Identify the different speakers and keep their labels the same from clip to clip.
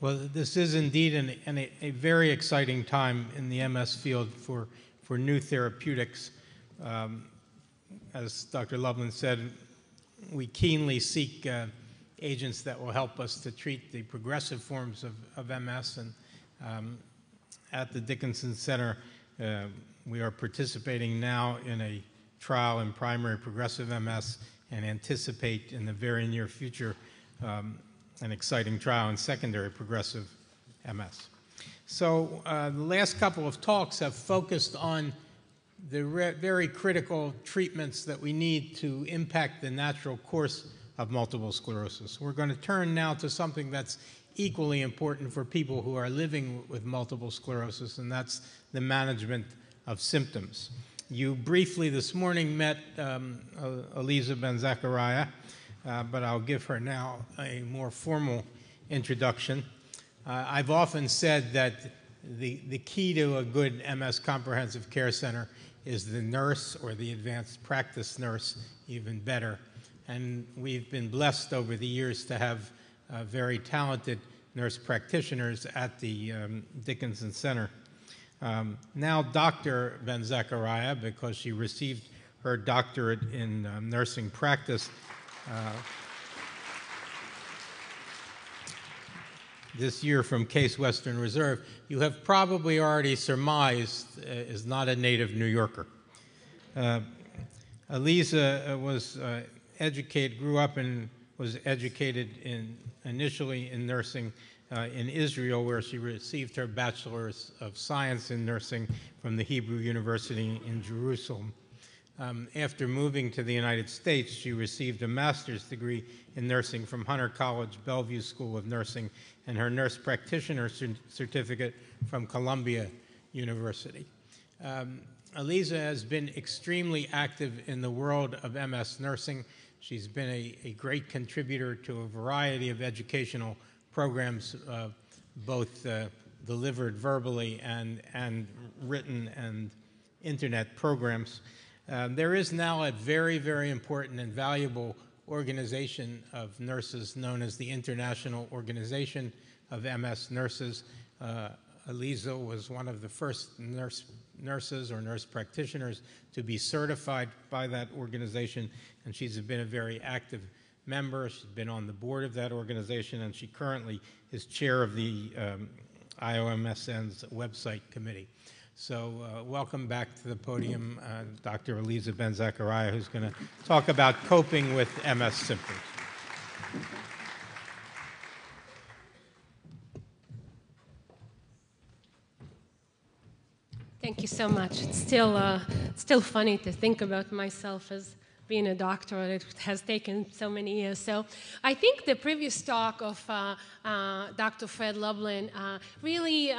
Speaker 1: Well, this is indeed a very exciting time in the MS field for new therapeutics. As Dr. Loveland said, we keenly seek agents that will help us to treat the progressive forms of MS. And at the Dickinson Center, we are participating now in a trial in primary progressive MS and anticipate in the very near future an exciting trial in secondary progressive MS. So the last couple of talks have focused on the very critical treatments that we need to impact the natural course of multiple sclerosis. We're going to turn now to something that's equally important for people who are living with multiple sclerosis, and that's the management of symptoms. You briefly this morning met Aliza Ben-Zacharia, but I'll give her now a more formal introduction. I've often said that the key to a good MS comprehensive care center is the nurse or the advanced practice nurse, even better. And we've been blessed over the years to have very talented nurse practitioners at the Dickinson Center. Now Dr. Ben-Zacharia, because she received her doctorate in nursing practice this year from Case Western Reserve, you have probably already surmised is not a native New Yorker. Aliza was grew up and was educated initially in nursing in Israel, where she received her Bachelor's of Science in Nursing from the Hebrew University in Jerusalem. After moving to the United States, she received a master's degree in nursing from Hunter College Bellevue School of Nursing and her nurse practitioner certificate from Columbia University. Aliza has been extremely active in the world of MS nursing. She's been a great contributor to a variety of educational programs, both delivered verbally and written and internet programs. There is now a very, very important and valuable organization of nurses known as the International Organization of MS Nurses. Aliza was one of the first nurses or nurse practitioners to be certified by that organization, and she's been a very active member. She's been on the board of that organization, and she currently is chair of the IOMSN's website committee. So welcome back to the podium, Dr. Aliza Ben-Zacharia, who's going to talk about coping with MS symptoms.
Speaker 2: Thank you so much. It's still funny to think about myself as being a doctor. It has taken so many years. So I think the previous talk of Dr. Fred Lublin really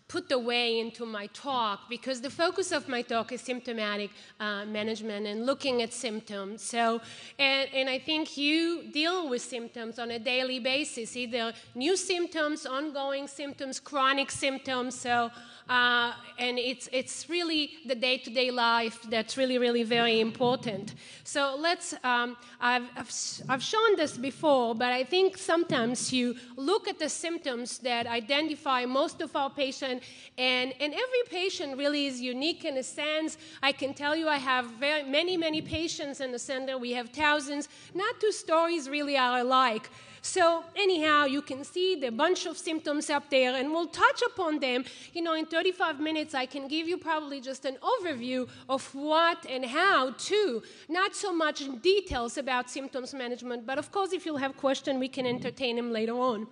Speaker 2: put the way into my talk, because the focus of my talk is symptomatic management and looking at symptoms. So, and I think you deal with symptoms on a daily basis, either new symptoms, ongoing symptoms, chronic symptoms. So, and it's really the day-to-day life that's really, really very important. So let's, I've shown this before, but I think sometimes you look at the symptoms that identify most of our patients, and every patient really is unique in a sense. I can tell you I have many patients in the center. We have thousands. Not two stories really are alike. So anyhow, you can see the bunch of symptoms up there, and we'll touch upon them. You know, in 35 minutes, I can give you probably just an overview of what and how to, not so much details about symptoms management, but of course, if you'll have questions, we can entertain them later on.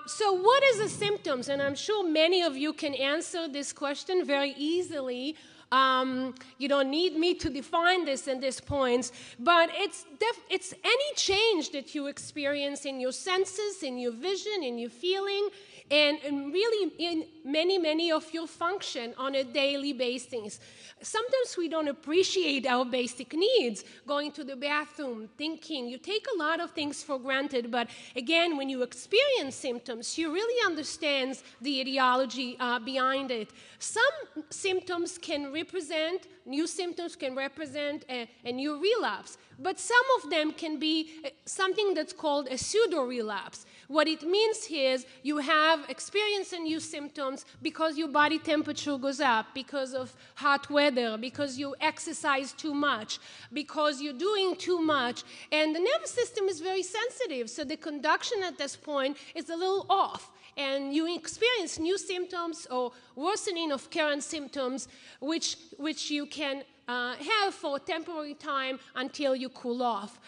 Speaker 2: So what is the symptoms? And I'm sure many of you can answer this question very easily. You don't need me to define this in these points, but it's any change that you experience in your senses, in your vision, in your feeling, and really in many of your function on a daily basis. Sometimes we don't appreciate our basic needs, going to the bathroom, thinking. You take a lot of things for granted, but again, when you experience symptoms, you really understand the etiology behind it. Some symptoms can represent, new symptoms can represent a new relapse, but some of them can be something that's called a pseudo-relapse, What it means is you have experienced new symptoms because your body temperature goes up, because of hot weather, because you exercise too much, because you're doing too much, and the nervous system is very sensitive, so the conduction at this point is a little off, and you experience new symptoms or worsening of current symptoms, which you can have for a temporary time until you cool off.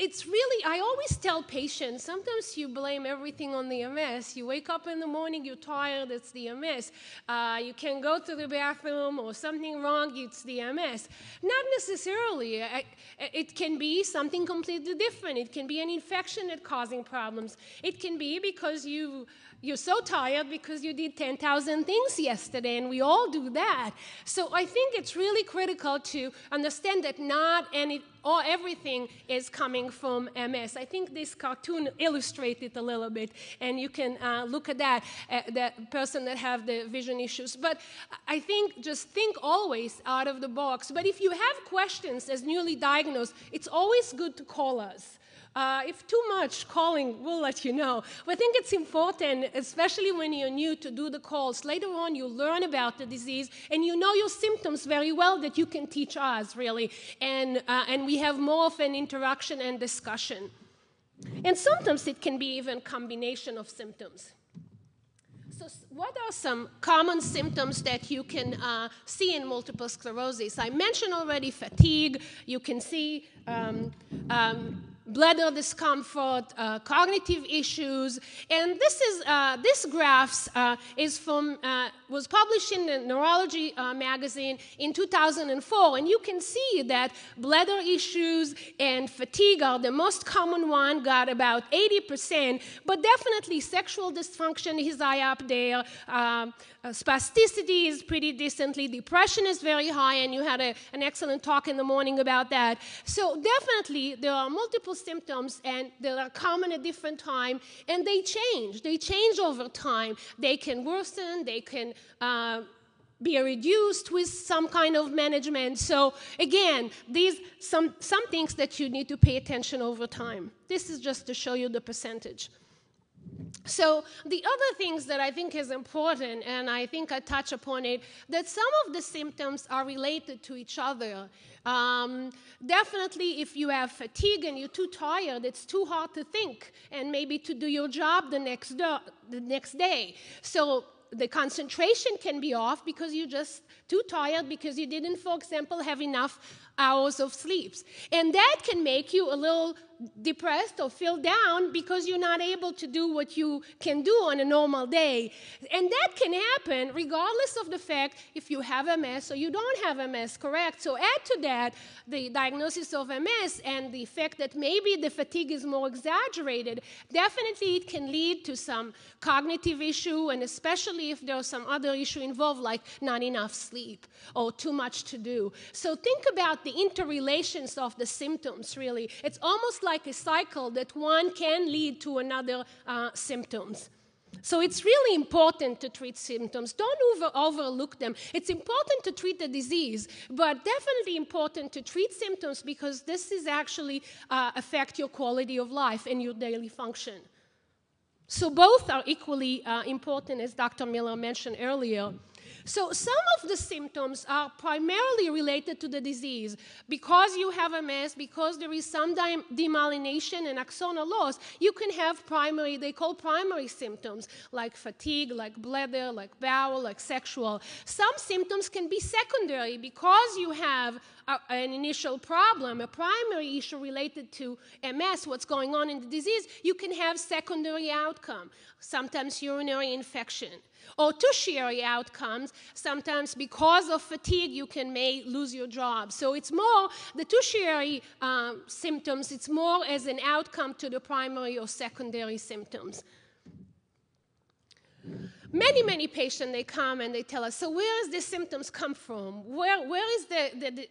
Speaker 2: It's really, I always tell patients, sometimes you blame everything on the MS. You wake up in the morning, you're tired, it's the MS. You can go to the bathroom or something wrong, it's the MS. Not necessarily. It can be something completely different. It can be an infection that's causing problems. It can be because you're so tired because you did 10,000 things yesterday, and we all do that. So I think it's really critical to understand that not everything is coming from MS. I think this cartoon illustrates it a little bit, and you can look at that person that have the vision issues. But I think just think always out of the box. But if you have questions as newly diagnosed, it's always good to call us. If too much calling, we'll let you know. But I think it's important, especially when you're new, to do the calls. Later on, you learn about the disease, and you know your symptoms very well that you can teach us, really. And we have more of an interaction and discussion. And sometimes it can be even a combination of symptoms. So what are some common symptoms that you can see in multiple sclerosis? I mentioned already fatigue. You can see bladder discomfort, cognitive issues, and this graphs was published in the Neurology magazine in 2004, and you can see that bladder issues and fatigue are the most common one, got about 80%, but definitely sexual dysfunction is high up there. Spasticity is pretty decently. Depression is very high, and you had an excellent talk in the morning about that. So definitely there are multiple symptoms, and they are common at different time, and they change. They change over time. They can worsen. They can be reduced with some kind of management. So again, these some things that you need to pay attention over time. This is just to show you the percentage. So the other things that I think is important, and I think I touch upon it, that some of the symptoms are related to each other. Definitely if you have fatigue and you're too tired, it's too hard to think and maybe to do your job the next day. So the concentration can be off because you're just too tired because you didn't, for example, have enough hours of sleep. And that can make you a little depressed or feel down because you're not able to do what you can do on a normal day. And that can happen regardless of the fact if you have MS or you don't have MS, correct? So add to that the diagnosis of MS and the fact that maybe the fatigue is more exaggerated. Definitely it can lead to some cognitive issue, and especially if there's some other issue involved like not enough sleep or too much to do. So think about the interrelations of the symptoms, really. It's almost like a cycle that one can lead to another symptoms. So it's really important to treat symptoms. Don't overlook them. It's important to treat the disease, but definitely important to treat symptoms because this is actually affect your quality of life and your daily function. So both are equally important, as Dr. Miller mentioned earlier. So some of the symptoms are primarily related to the disease. Because you have MS, because there is some demyelination and axonal loss, you can have primary, they call primary symptoms, like fatigue, like bladder, like bowel, like sexual. Some symptoms can be secondary because you have an initial problem, a primary issue related to MS, what's going on in the disease, you can have secondary outcome, sometimes urinary infection. Or tertiary outcomes, sometimes because of fatigue, you may lose your job. So it's more, the tertiary symptoms, it's more as an outcome to the primary or secondary symptoms. Many patients, they come and they tell us, so where does the symptoms come from? Where is the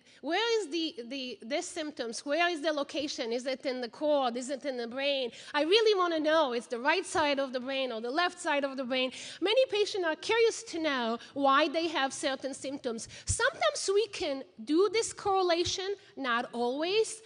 Speaker 2: symptoms? Where is the location? Is it in the cord? Is it in the brain? I really want to know, is the right side of the brain or the left side of the brain? Many patients are curious to know why they have certain symptoms. Sometimes we can do this correlation, not always,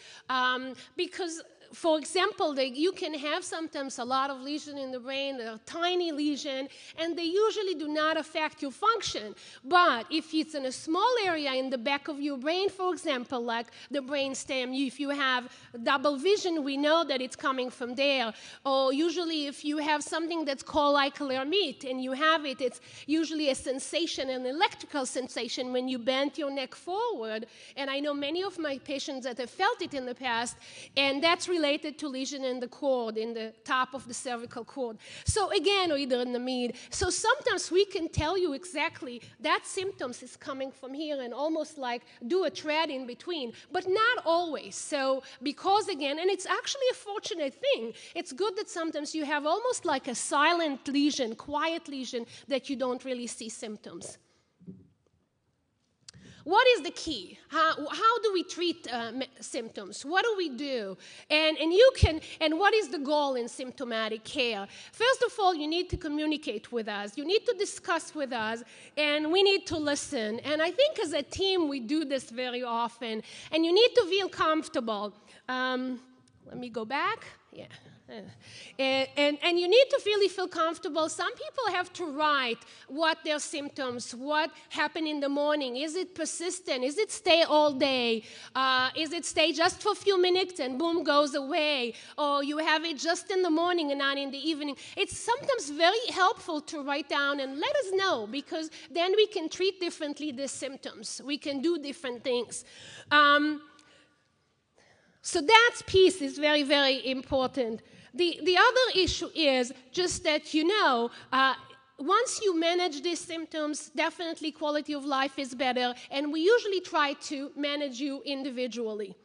Speaker 2: because for example, you can have sometimes a lot of lesion in the brain, a tiny lesion, and they usually do not affect your function. But if it's in a small area in the back of your brain, for example, like the brainstem, if you have double vision, we know that it's coming from there. Or usually if you have something that's called like Lermite, and you have it, it's usually a sensation, an electrical sensation when you bend your neck forward. And I know many of my patients that have felt it in the past, and that's related to lesion in the cord, in the top of the cervical cord. So again, or either in the mid. So sometimes we can tell you exactly that symptoms is coming from here and almost like do a thread in between, but not always. So because again, and it's actually a fortunate thing, it's good that sometimes you have almost like a silent lesion, quiet lesion that you don't really see symptoms. What is the key? How do we treat symptoms? What do we do? And what is the goal in symptomatic care? First of all, you need to communicate with us. You need to discuss with us, and we need to listen. And I think as a team, we do this very often. And you need to feel comfortable. Let me go back. Yeah. And you need to really feel comfortable. Some people have to write what their symptoms, what happened in the morning. Is it persistent? Is it stay all day? Is it stay just for a few minutes and boom, goes away? Or you have it just in the morning and not in the evening? It's sometimes very helpful to write down and let us know, because then we can treat differently the symptoms. We can do different things. So that piece is very, very important. The other issue is just that once you manage these symptoms, definitely quality of life is better, and we usually try to manage you individually.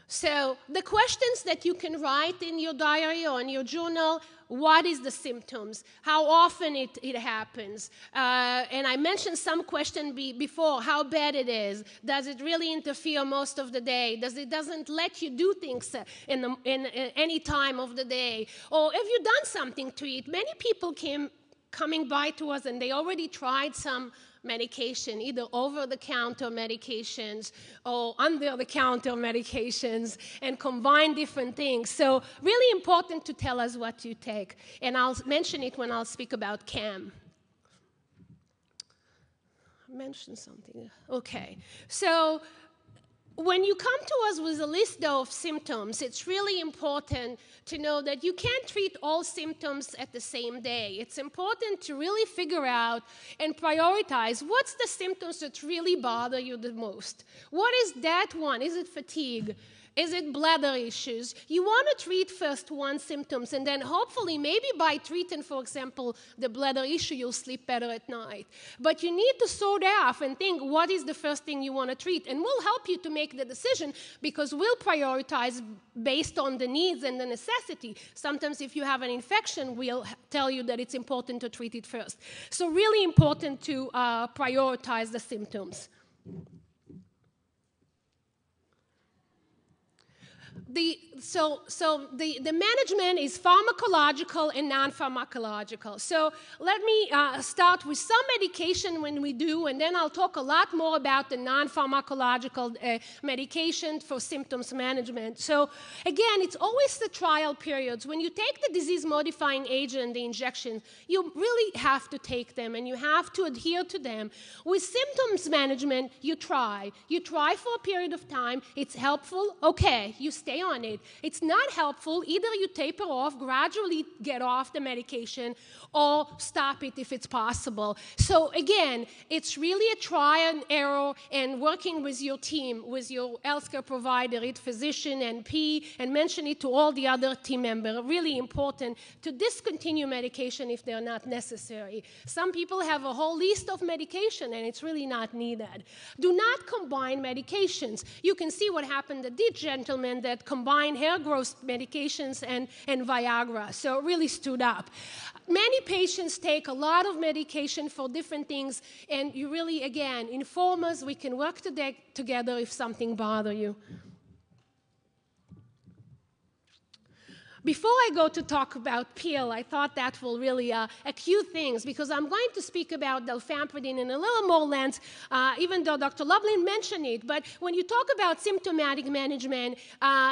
Speaker 2: So the questions that you can write in your diary or in your journal: what is the symptoms? How often it happens? And I mentioned some question before, how bad it is. Does it really interfere most of the day? Doesn't let you do things in any time of the day? Or have you done something to it? Many people coming by to us and they already tried some medication, either over-the-counter medications or under-the-counter medications, and combine different things. So really important to tell us what you take. And I'll mention it when I'll speak about CAM. Mention something. Okay. So when you come to us with a list of symptoms, it's really important to know that you can't treat all symptoms at the same day. It's important to really figure out and prioritize what's the symptoms that really bother you the most. What is that one? Is it fatigue? Is it bladder issues? You want to treat first one symptoms, and then hopefully maybe by treating, for example, the bladder issue, you'll sleep better at night. But you need to sort out and think, what is the first thing you want to treat? And we'll help you to make the decision, because we'll prioritize based on the needs and the necessity. Sometimes if you have an infection, we'll tell you that it's important to treat it first. So really important to prioritize the symptoms. The management is pharmacological and non-pharmacological. So let me start with some medication when we do, and then I'll talk a lot more about the non-pharmacological medication for symptoms management. So again, it's always the trial periods. When you take the disease-modifying agent, the injection, you really have to take them, and you have to adhere to them. With symptoms management, you try. You try for a period of time. It's helpful. Okay, you stay on it. It's not helpful. Either you taper off, gradually get off the medication, or stop it if it's possible. So again, it's really a try and error, and working with your team, with your healthcare provider, physician, NP, and mention it to all the other team members. Really important to discontinue medication if they're not necessary. Some people have a whole list of medication, and it's really not needed. Do not combine medications. You can see what happened to this gentleman that combined hair growth medications and Viagra. So it really stood up. Many patients take a lot of medication for different things, and you really, again, inform us. We can work together if something bothers you. Before I go to talk about pill, I thought that will really acute things, because I'm going to speak about dalfampridine in a little more length, even though Dr. Lublin mentioned it. But when you talk about symptomatic management,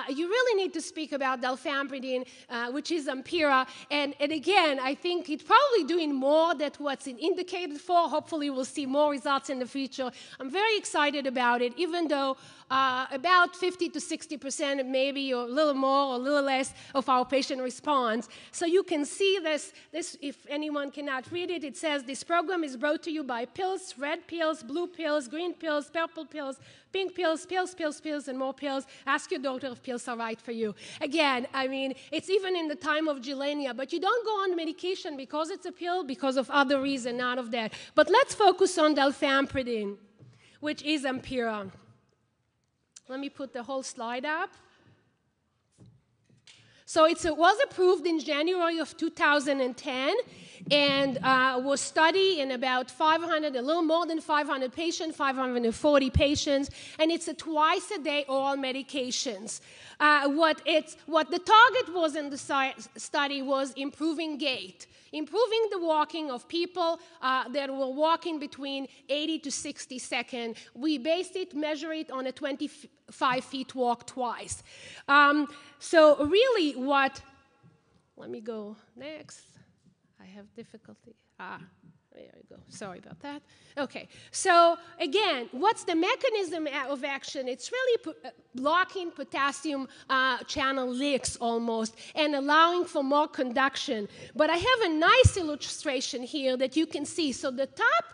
Speaker 2: you really need to speak about dalfampridine, which is Ampera. And again, I think it's probably doing more than what's indicated for. Hopefully, we'll see more results in the future. I'm very excited about it, even though about 50 to 60%, maybe, or a little more or a little less, of our patient response. So you can see this, if anyone cannot read it, it says this program is brought to you by pills, red pills, blue pills, green pills, purple pills, pink pills, pills, pills, pills, and more pills. Ask your doctor if pills are right for you. Again, I mean, it's even in the time of Gilenia, but you don't go on medication because it's a pill, because of other reason, none of that. But let's focus on dalfampridine, which is Ampera. Let me put the whole slide up. So it was approved in January of 2010 and was studied in about 500, a little more than 500 patients, 540 patients, and it's a twice-a-day oral medications. What the target was in the study was improving gait, improving the walking of people that were walking between 80 to 60 seconds. We measure it on a 25 feet walk twice. So really let me go next. I have difficulty. There you go. Sorry about that. Okay. So again, what's the mechanism of action? It's really blocking potassium channel leaks almost and allowing for more conduction. But I have a nice illustration here that you can see. So the top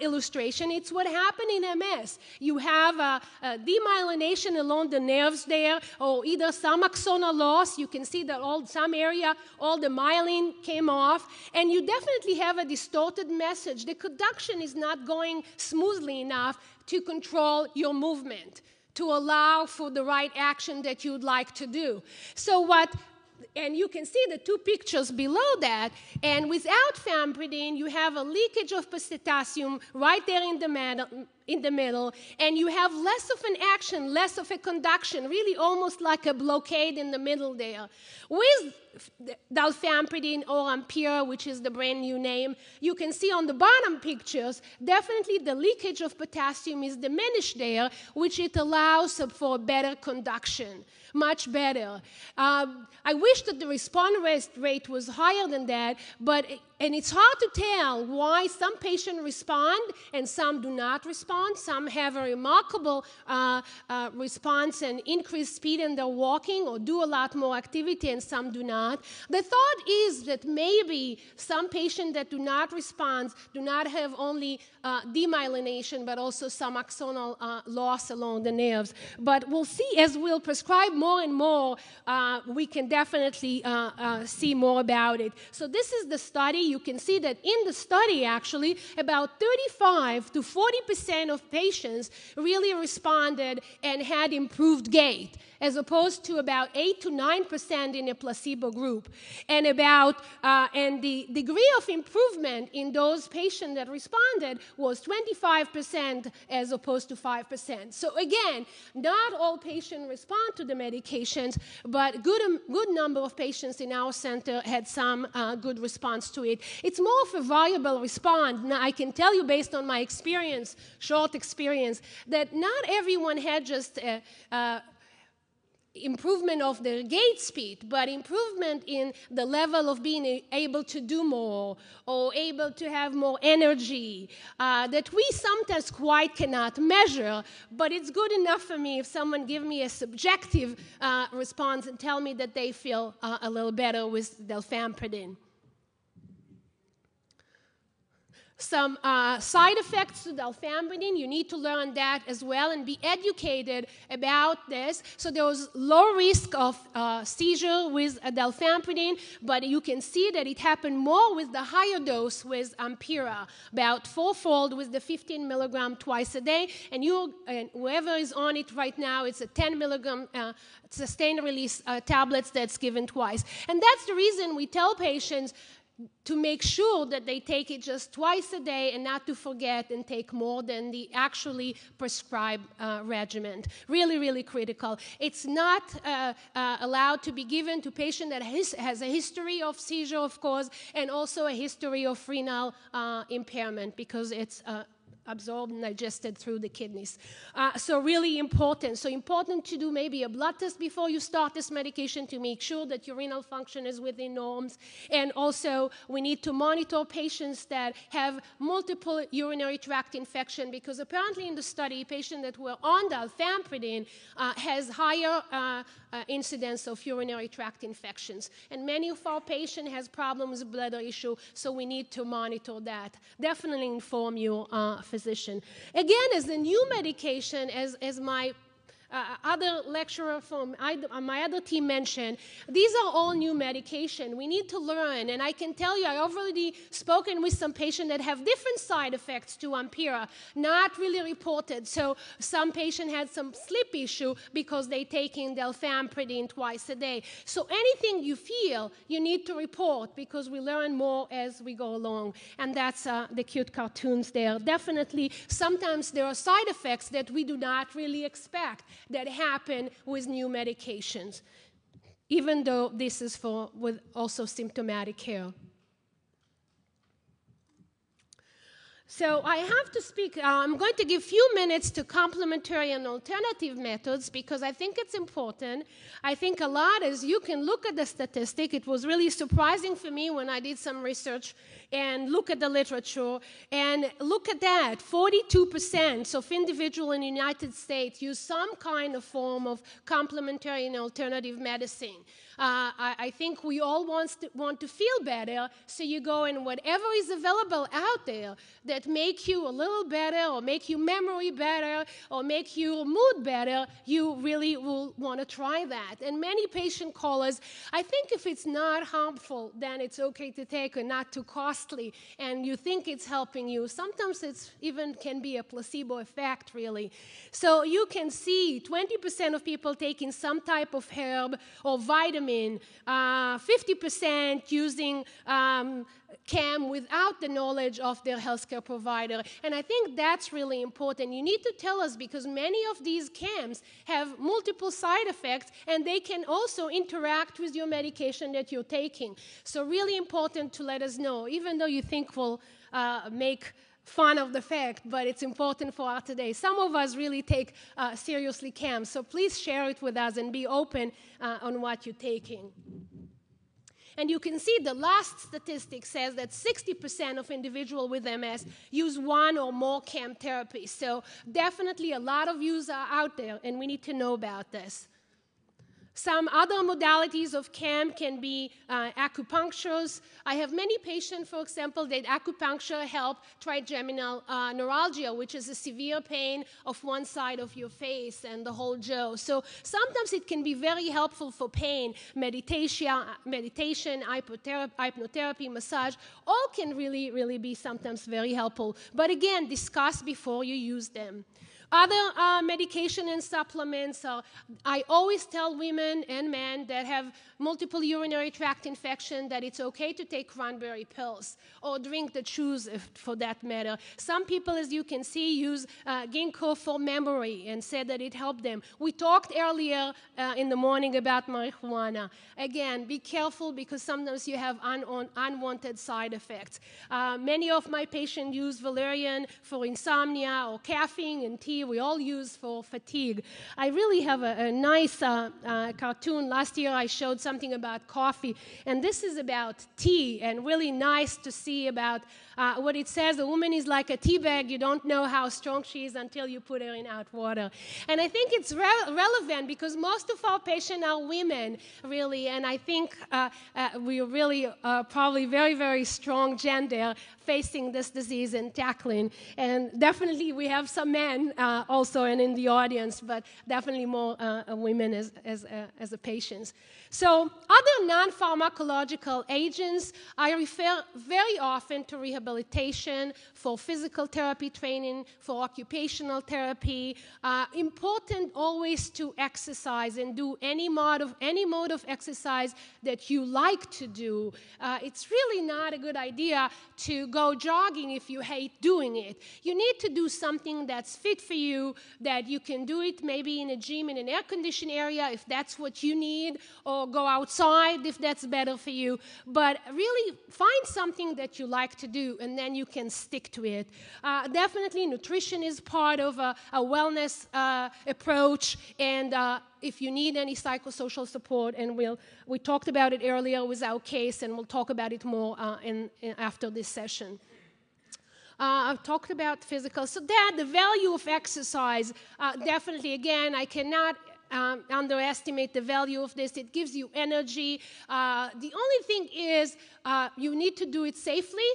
Speaker 2: illustration, it's what happened in MS. You have a demyelination along the nerves there, or either some axonal loss. You can see that some area, all the myelin came off, and you definitely have a distorted message. The conduction is not going smoothly enough to control your movement, to allow for the right action that you'd like to do. And you can see the two pictures below that, and without fampridine, you have a leakage of potassium right there in the middle, and you have less of an action, less of a conduction, really almost like a blockade in the middle there. With dalfampridine or Ampera, which is the brand new name, you can see on the bottom pictures, definitely the leakage of potassium is diminished there, which it allows for better conduction. Much better. I wish that the response rate was higher than that, and it's hard to tell why some patients respond and some do not respond. Some have a remarkable response and increased speed in their walking or do a lot more activity, and some do not. The thought is that maybe some patients that do not respond do not have only demyelination, but also some axonal loss along the nerves. But we'll see as we'll prescribe more and more, we can definitely see more about it. So this is the study. You can see that in the study, actually, about 35 to 40% of patients really responded and had improved gait, as opposed to about 8 to 9% in a placebo group. And the degree of improvement in those patients that responded was 25% as opposed to 5%. So again, not all patients respond to the medications, but good number of patients in our center had some good response to it. It's more of a variable response. Now, I can tell you based on my experience, short experience, that not everyone had just improvement of their gait speed, but improvement in the level of being able to do more or able to have more energy that we sometimes quite cannot measure, but it's good enough for me if someone give me a subjective response and tell me that they feel a little better with dalfampridine. Some side effects to dalfampridine, you need to learn that as well and be educated about this. So there was low risk of seizure with dalfampridine, but you can see that it happened more with the higher dose with Ampera, about fourfold with the 15 milligram twice a day. And whoever is on it right now, it's a 10 milligram sustained release tablets that's given twice. And that's the reason we tell patients, to make sure that they take it just twice a day and not to forget and take more than the actually prescribed regimen. Really, really critical. It's not allowed to be given to patient that has a history of seizure, of course, and also a history of renal impairment, because it's absorbed and digested through the kidneys. So really important. So important to do maybe a blood test before you start this medication to make sure that your renal function is within norms. And also we need to monitor patients that have multiple urinary tract infection, because apparently in the study, patients that were on dalfampridine has higher incidence of urinary tract infections. And many of our patients has problems with bladder issue, so we need to monitor that. Definitely inform your physician. Again, as a new medication, as my other lecturer from my other team mentioned, these are all new medication. We need to learn, and I can tell you, I already spoken with some patients that have different side effects to Ampera, not really reported. So some patient had some sleep issue because they taking dalfampridine twice a day. So anything you feel, you need to report, because we learn more as we go along. And that's the cute cartoons there. Definitely, sometimes there are side effects that we do not really expect that happen with new medications, even though this is with also symptomatic care. So I have to speak, I'm going to give a few minutes to complementary and alternative methods, because I think it's important. I think a lot, as you can look at the statistic, it was really surprising for me when I did some research and look at the literature, and look at that, 42% of individuals in the United States use some kind of form of complementary and alternative medicine. I think we all want to feel better, so you go and whatever is available out there that make you a little better, or make your memory better, or make your mood better, you really will want to try that. And many patients call us, I think if it's not harmful, then it's okay to take, or not too costly, and you think it's helping you. Sometimes it's even can be a placebo effect, really. So you can see 20% of people taking some type of herb or vitamin, 50% using CAM without the knowledge of their healthcare provider. And I think that's really important. You need to tell us, because many of these CAMs have multiple side effects, and they can also interact with your medication that you're taking. So really important to let us know, even though you think we'll make fun of the fact, but it's important for us today. Some of us really take seriously CAM, so please share it with us and be open on what you're taking. And you can see the last statistic says that 60% of individuals with MS use one or more CAM therapies. So definitely a lot of use are out there, and we need to know about this. Some other modalities of CAM can be acupunctures. I have many patients, for example, that acupuncture help trigeminal neuralgia, which is a severe pain of one side of your face and the whole jaw. So sometimes it can be very helpful for pain. Meditation, hypnotherapy, massage, all can really, really be sometimes very helpful. But again, discuss before you use them. Other medication and supplements are, I always tell women and men that have multiple urinary tract infection that it's okay to take cranberry pills or drink the juice for that matter. Some people, as you can see, use ginkgo for memory and said that it helped them. We talked earlier in the morning about marijuana. Again, be careful, because sometimes you have unwanted side effects. Many of my patients use valerian for insomnia, or caffeine and tea we all use for fatigue. I really have a nice cartoon. Last year I showed something about coffee, and this is about tea, and really nice to see about what it says. A woman is like a tea bag. You don't know how strong she is until you put her in hot water. And I think it's relevant, because most of our patients are women, really, and I think we are really probably very, very strong gender facing this disease and tackling. And definitely we have some men also and in the audience, but definitely more women as a patients. So other non-pharmacological agents, I refer very often to rehabilitation, for physical therapy training, for occupational therapy. Important always to exercise and do any mode of exercise that you like to do. It's really not a good idea to go jogging if you hate doing it. You need to do something that's fit for you, that you can do it maybe in a gym in an air-conditioned area if that's what you need, or go outside if that's better for you. But really find something that you like to do, and then you can stick to it. Definitely nutrition is part of a wellness approach, and if you need any psychosocial support, and we talked about it earlier with our case, and we'll talk about it more after this session. I've talked about physical. So the value of exercise, definitely, again, I cannot underestimate the value of this. It gives you energy. The only thing is you need to do it safely,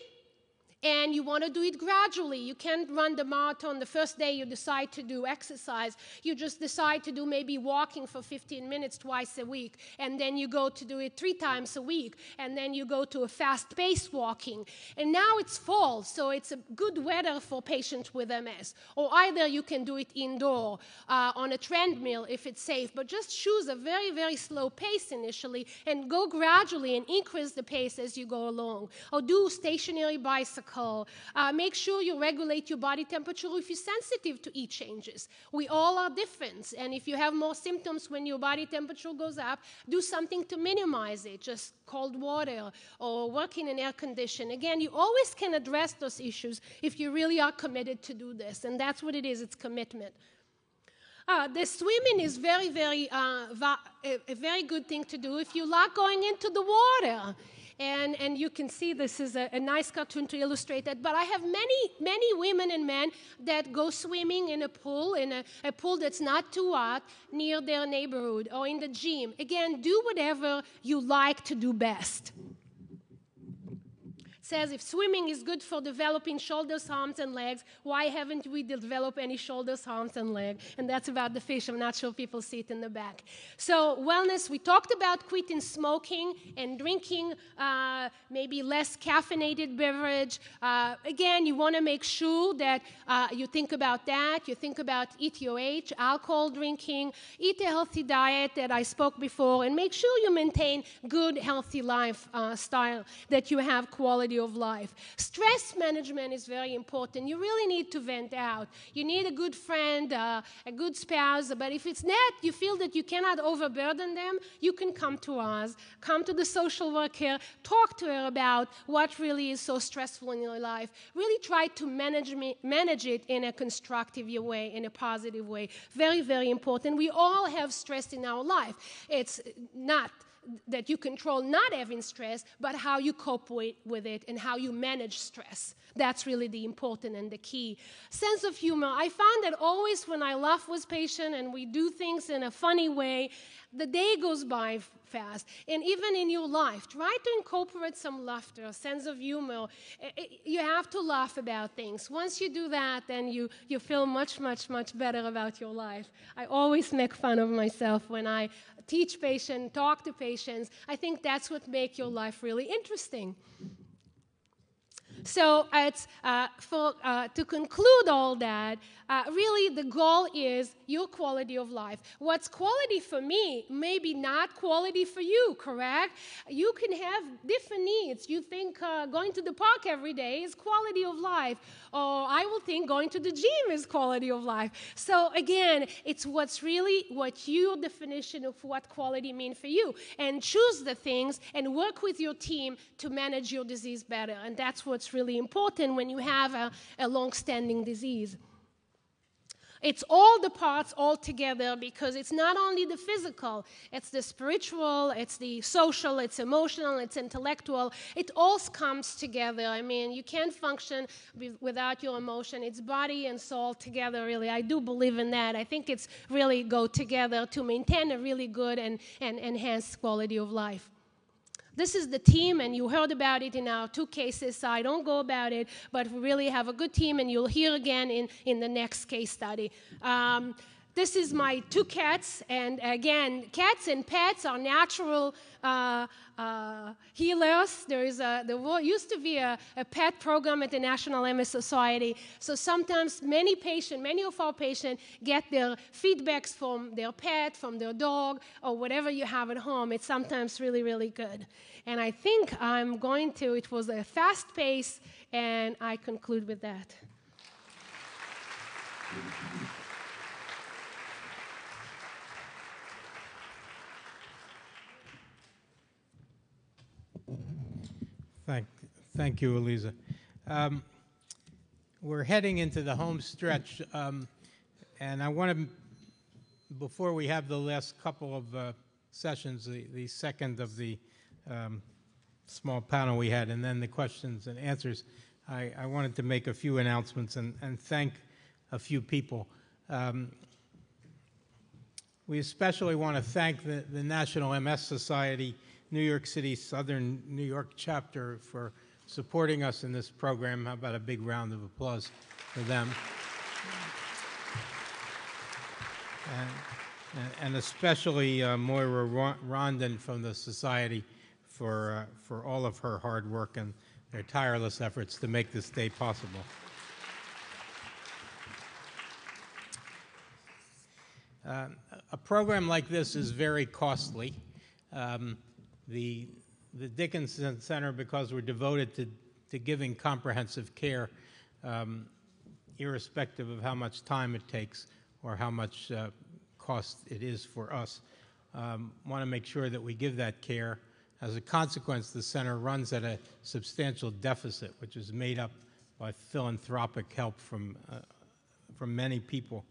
Speaker 2: and you want to do it gradually. You can't run the marathon the first day you decide to do exercise. You just decide to do maybe walking for 15 minutes twice a week, and then you go to do it 3 times a week, and then you go to a fast-paced walking. And now it's fall, so it's a good weather for patients with MS. Or either you can do it indoor on a treadmill if it's safe, but just choose a very, very slow pace initially and go gradually and increase the pace as you go along. Or do stationary bicycle. Make sure you regulate your body temperature if you're sensitive to heat changes. We all are different, and if you have more symptoms when your body temperature goes up, do something to minimize it, just cold water or work in an air condition. Again, you always can address those issues if you really are committed to do this, and that's what it is, it's commitment. The swimming is very, very, a very good thing to do if you like going into the water. And you can see this is a nice cartoon to illustrate that. But I have many women and men that go swimming in a pool that's not too hot near their neighborhood or in the gym. Again, do whatever you like to do best. Says if swimming is good for developing shoulders, arms, and legs, why haven't we developed any shoulders, arms, and legs? And that's about the fish. I'm not sure people see it in the back. So wellness, we talked about quitting smoking and drinking maybe less caffeinated beverage. Again, you want to make sure that you think about that. You think about eat your age, alcohol drinking, eat a healthy diet that I spoke before, and make sure you maintain good, healthy lifestyle, that you have quality of life. Stress management is very important. You really need to vent out. You need a good friend, a good spouse, but if it's not, you feel that you cannot overburden them, you can come to us, come to the social worker, talk to her about what really is so stressful in your life. Really try to manage it in a constructive way, in a positive way. Very, very important. We all have stress in our life. It's not that you control not having stress, but how you cope with it and how you manage stress. That's really the important and the key. Sense of humor. I found that always when I laugh with patients and we do things in a funny way, the day goes by fast. And even in your life, try to incorporate some laughter, a sense of humor. You have to laugh about things. Once you do that, then you feel much, much, much better about your life. I always make fun of myself when I teach patients, talk to patients. I think that's what makes your life really interesting. So it's, to conclude all that, really the goal is your quality of life. What's quality for me may be not quality for you, correct? You can have different needs. You think going to the park every day is quality of life, or I will think going to the gym is quality of life. So again, it's what your definition of what quality means for you. And choose the things and work with your team to manage your disease better. And that's what's really important when you have a long-standing disease. It's all the parts all together, because it's not only the physical, it's the spiritual, it's the social, it's emotional, it's intellectual. It all comes together. I mean, you can't function without your emotion. It's body and soul together, really. I do believe in that. I think it's really go together to maintain a really good and enhanced quality of life. This is the team, and you heard about it in our 2 cases, so I don't go about it, but we really have a good team, and you'll hear again in the next case study. this is my 2 cats, and again, cats and pets are natural healers. There used to be a pet program at the National MS Society, so sometimes many of our patients get their feedbacks from their pet, from their dog, or whatever you have at home. It's sometimes really, really good. And I think it was a fast pace, and I conclude with that.
Speaker 1: Thank you, Aliza. We're heading into the home stretch, and I want to, before we have the last couple of sessions, the second of the small panel we had, and then the questions and answers, I wanted to make a few announcements and thank a few people. We especially want to thank the National MS Society, New York City, Southern New York chapter for supporting us in this program. How about a big round of applause for them? And especially Moira Rondon from the Society for all of her hard work and their tireless efforts to make this day possible. A program like this is very costly. The Dickinson Center, because we're devoted to giving comprehensive care, irrespective of how much time it takes or how much cost it is for us, want to make sure that we give that care. As a consequence, the center runs at a substantial deficit, which is made up by philanthropic help from many people.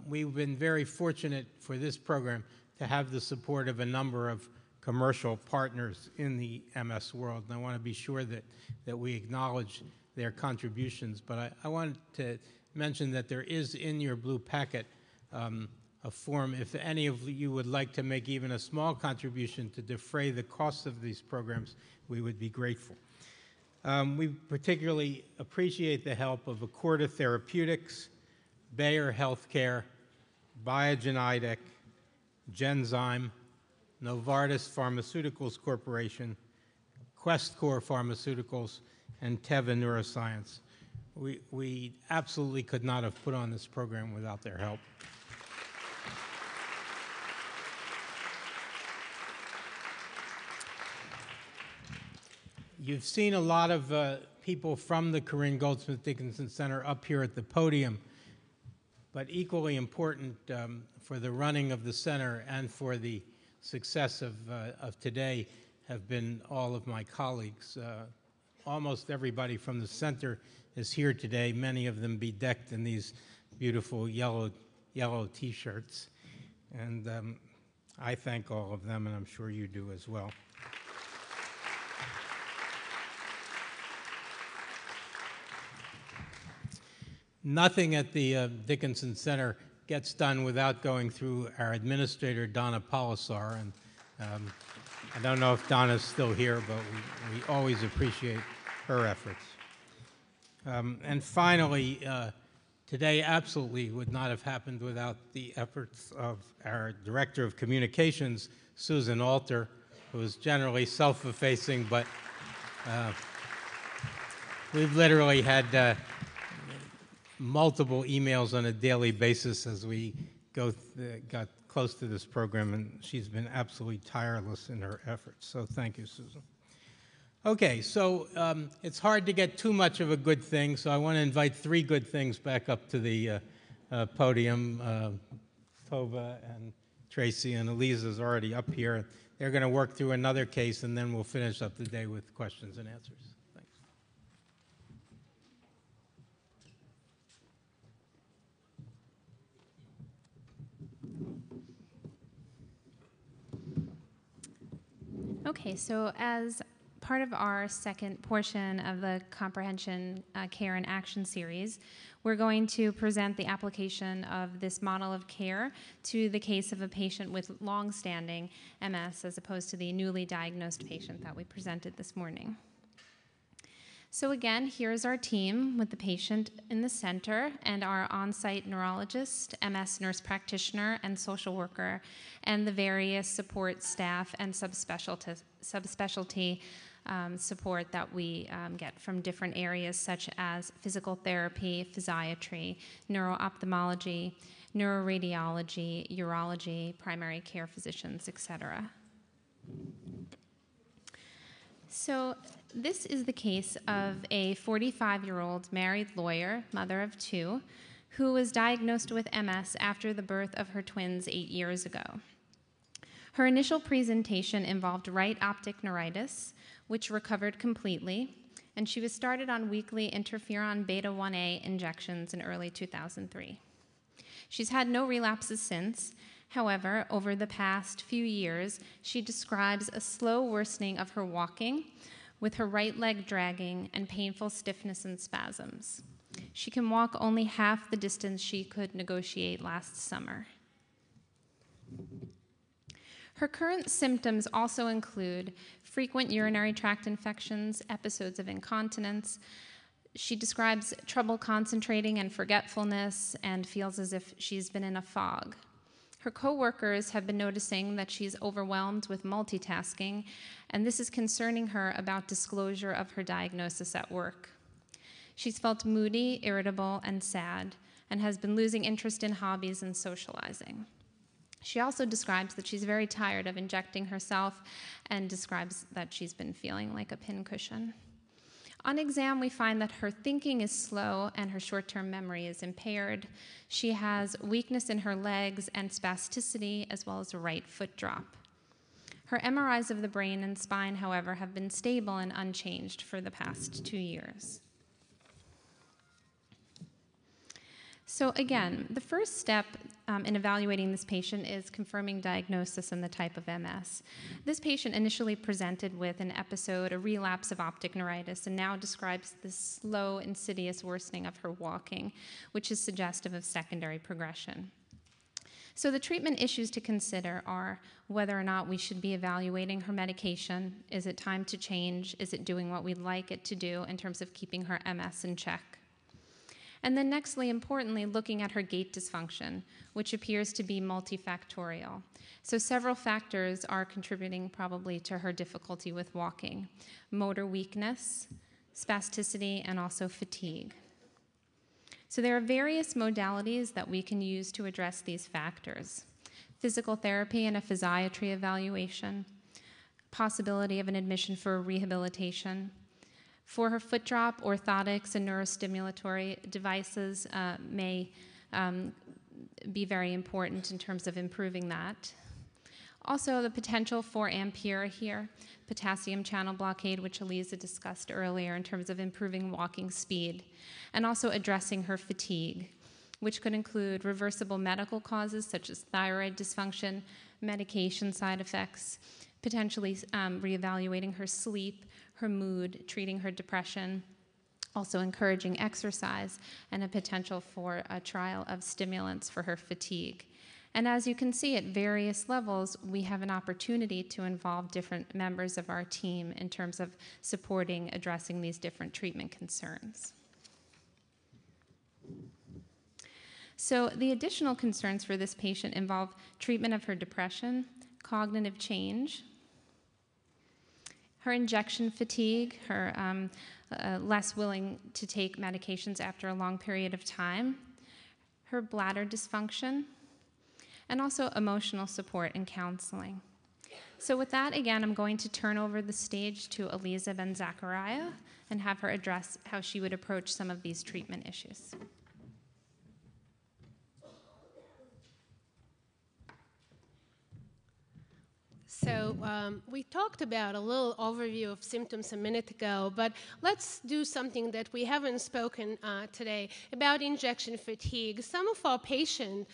Speaker 1: We've been very fortunate for this program to have the support of a number of commercial partners in the MS world, and I want to be sure that we acknowledge their contributions. But I want to mention that there is in your blue packet a form, if any of you would like to make even a small contribution to defray the cost of these programs, we would be grateful. We particularly appreciate the help of Accorda Therapeutics, Bayer Healthcare, Biogen Idec, Genzyme, Novartis Pharmaceuticals Corporation, Questcor Pharmaceuticals, and Teva Neuroscience. We absolutely could not have put on this program without their help. You've seen a lot of people from the Corinne Goldsmith Dickinson Center up here at the podium, but equally important for the running of the center and for the success of today have been all of my colleagues. Almost everybody from the center is here today, many of them bedecked in these beautiful yellow T-shirts. And I thank all of them, and I'm sure you do as well. Nothing at the Dickinson Center gets done without going through our administrator, Donna Polisar. And I don't know if Donna's still here, but we always appreciate her efforts. And finally, today absolutely would not have happened without the efforts of our Director of Communications, Susan Alter, who is generally self-effacing, but we've literally had multiple emails on a daily basis as we got close to this program, and she's been absolutely tireless in her efforts. So thank you, Susan. Okay, so it's hard to get too much of a good thing, so I want to invite 3 good things back up to the podium. Tova and Tracy and Aliza is already up here. They're going to work through another case, and then we'll finish up the day with questions and answers. Thanks.
Speaker 3: Okay, so as part of our second portion of the Comprehension Care and Action series, we're going to present the application of this model of care to the case of a patient with long-standing MS as opposed to the newly diagnosed patient that we presented this morning. So again, here's our team with the patient in the center and our on-site neurologist, MS nurse practitioner, and social worker, and the various support staff and subspecialty support that we get from different areas such as physical therapy, physiatry, neuro-ophthalmology, neuroradiology, urology, primary care physicians, etc. So this is the case of a 45-year-old married lawyer, mother of two, who was diagnosed with MS after the birth of her twins 8 years ago. Her initial presentation involved right optic neuritis, which recovered completely, and she was started on weekly interferon beta-1a injections in early 2003. She's had no relapses since. However, over the past few years, she describes a slow worsening of her walking, with her right leg dragging and painful stiffness and spasms. She can walk only half the distance she could negotiate last summer. Her current symptoms also include frequent urinary tract infections, episodes of incontinence. She describes trouble concentrating and forgetfulness and feels as if she's been in a fog. Her coworkers have been noticing that she's overwhelmed with multitasking, and this is concerning her about disclosure of her diagnosis at work. She's felt moody, irritable, and sad, and has been losing interest in hobbies and socializing. She also describes that she's very tired of injecting herself and describes that she's been feeling like a pincushion. On exam, we find that her thinking is slow and her short-term memory is impaired. She has weakness in her legs and spasticity, as well as a right foot drop. Her MRIs of the brain and spine, however, have been stable and unchanged for the past 2 years. So again, the first step in evaluating this patient is confirming diagnosis and the type of MS. This patient initially presented with an episode, a relapse of optic neuritis, and now describes this slow, insidious worsening of her walking, which is suggestive of secondary progression. So the treatment issues to consider are whether or not we should be evaluating her medication. Is it time to change? Is it doing what we'd like it to do in terms of keeping her MS in check? And then nextly, importantly, looking at her gait dysfunction, which appears to be multifactorial. So several factors are contributing probably to her difficulty with walking: motor weakness, spasticity, and also fatigue. So there are various modalities that we can use to address these factors: physical therapy and a physiatry evaluation, possibility of an admission for rehabilitation. For her foot drop, orthotics and neurostimulatory devices may be very important in terms of improving that. Also, the potential for Ampere here, potassium channel blockade, which Aliza discussed earlier in terms of improving walking speed, and also addressing her fatigue, which could include reversible medical causes such as thyroid dysfunction, medication side effects, potentially reevaluating her sleep, her mood, treating her depression, also encouraging exercise, and a potential for a trial of stimulants for her fatigue. And as you can see, at various levels, we have an opportunity to involve different members of our team in terms of supporting, addressing these different treatment concerns. So the additional concerns for this patient involve treatment of her depression, cognitive change, her injection fatigue, her less willing to take medications after a long period of time, her bladder dysfunction, and also emotional support and counseling. So with that, again, I'm going to turn over the stage to Aliza Ben-Zacharia and have her address how she would approach some of these treatment issues.
Speaker 2: So we talked about a little overview of symptoms a minute ago, but let's do something that we haven't spoken today about injection fatigue. Some of our patients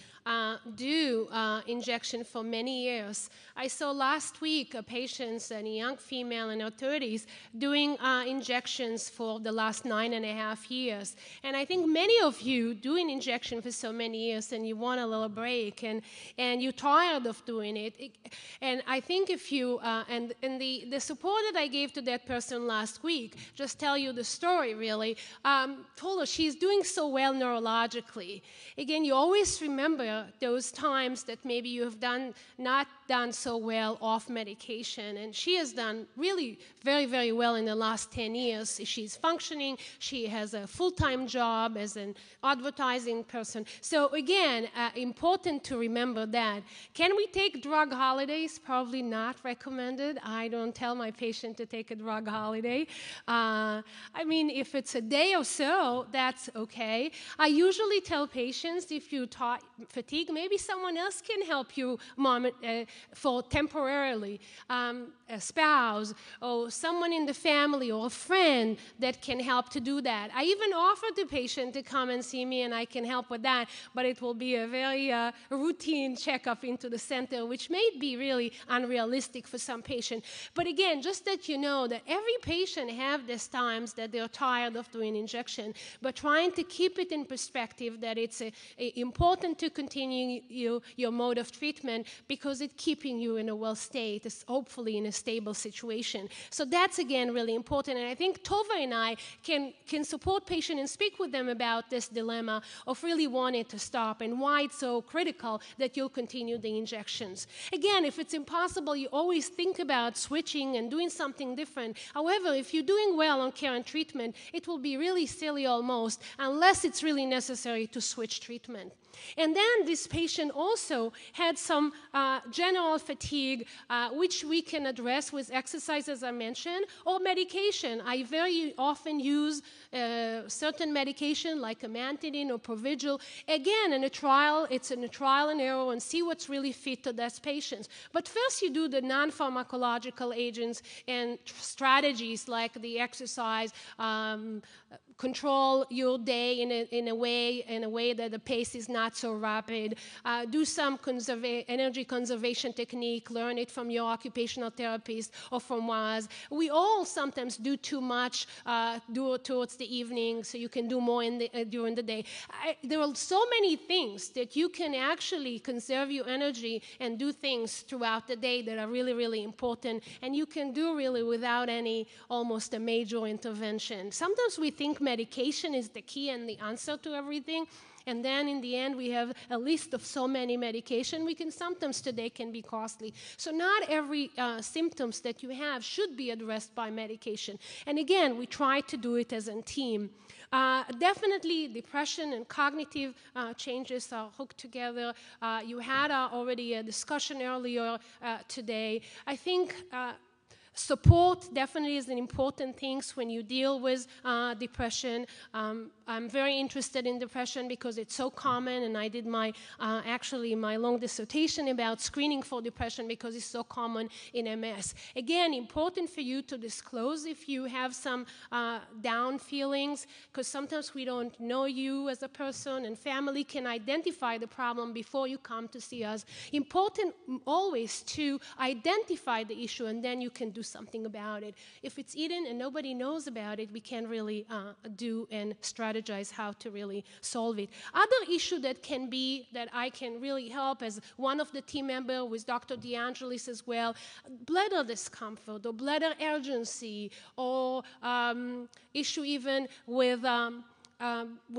Speaker 2: do injection for many years. I saw last week a patient, a young female in her 30s, doing injections for the last 9.5 years. And I think many of you doing injection for so many years and you want a little break and you're tired of doing it. And I think think if you, and the support that I gave to that person last week, just tell you the story really, told her she's doing so well neurologically. Again, you always remember those times that maybe you have not done so well off medication, and she has done really very, very well in the last 10 years. She's functioning, she has a full-time job as an advertising person. So again, important to remember that. Can we take drug holidays? Probably not recommended. I don't tell my patient to take a drug holiday. I mean, if it's a day or so, that's okay. I usually tell patients, if you fatigue, maybe someone else can help you for temporarily, a spouse or someone in the family or a friend that can help to do that. I even offer the patient to come and see me and I can help with that, but it will be a very routine checkup into the center, which may be really unrealistic for some patients. But again, just that you know that every patient have these times that they're tired of doing injection, but trying to keep it in perspective that it's important to continue your mode of treatment because it's keeping you in a well state, hopefully in a stable situation. So that's again really important, and I think Tova and I can support patients and speak with them about this dilemma of really wanting to stop and why it's so critical that you'll continue the injections. Again, if it's impossible, you always think about switching and doing something different. However, if you're doing well on care and treatment, it will be really silly almost, unless it's really necessary to switch treatment. And then this patient also had some general fatigue, which we can address with exercise, as I mentioned, or medication. I very often use certain medication like amantadine or Provigil. Again, in a trial, it's in a trial and error and see what's really fit to those patients. But first you do the non-pharmacological agents and strategies like the exercise, control your day in a way that the pace is not so rapid. Do some energy conservation technique. Learn it from your occupational therapist or from WAS. We all sometimes do too much towards the evening, so you can do more during the day. There are so many things that you can actually conserve your energy and do things throughout the day that are really, really important, and you can do really without almost a major intervention. Sometimes we think medication is the key and the answer to everything. And then in the end, we have a list of so many medication sometimes today can be costly. So not every symptoms that you have should be addressed by medication. And again, we try to do it as a team. Definitely depression and cognitive changes are hooked together. You had already a discussion earlier today. I think support definitely is an important thing when you deal with depression. I'm very interested in depression because it's so common, and I did my long dissertation about screening for depression because it's so common in MS. Again, important for you to disclose if you have some down feelings, because sometimes we don't know you as a person, and family can identify the problem before you come to see us. Important always to identify the issue, and then you can do something about it. If it's eaten and nobody knows about it, we can't really do and strategize how to really solve it. Other issue that I can really help as one of the team members with Dr. DeAngelis as well, bladder discomfort or bladder urgency, or issue even with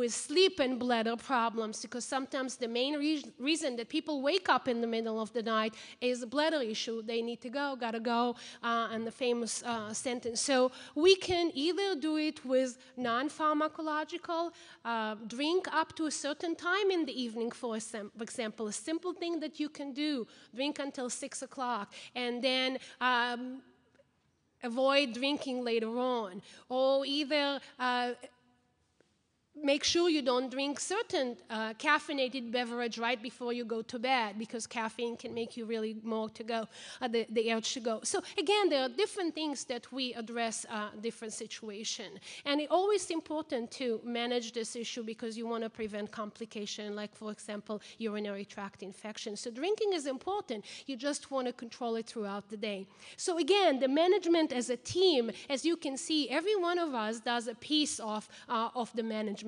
Speaker 2: sleep and bladder problems, because sometimes the main reason that people wake up in the middle of the night is a bladder issue. They need to go, gotta go, and the famous sentence. So we can either do it with non-pharmacological, drink up to a certain time in the evening, for example, a simple thing that you can do, drink until 6 o'clock, and then avoid drinking later on, or either make sure you don't drink certain caffeinated beverage right before you go to bed, because caffeine can make you really more to go, the urge to go. So again, there are different things that we address different situation. And it's always important to manage this issue because you want to prevent complication, like for example, urinary tract infection. So drinking is important. You just want to control it throughout the day. So again, the management as a team, as you can see, every one of us does a piece of the management.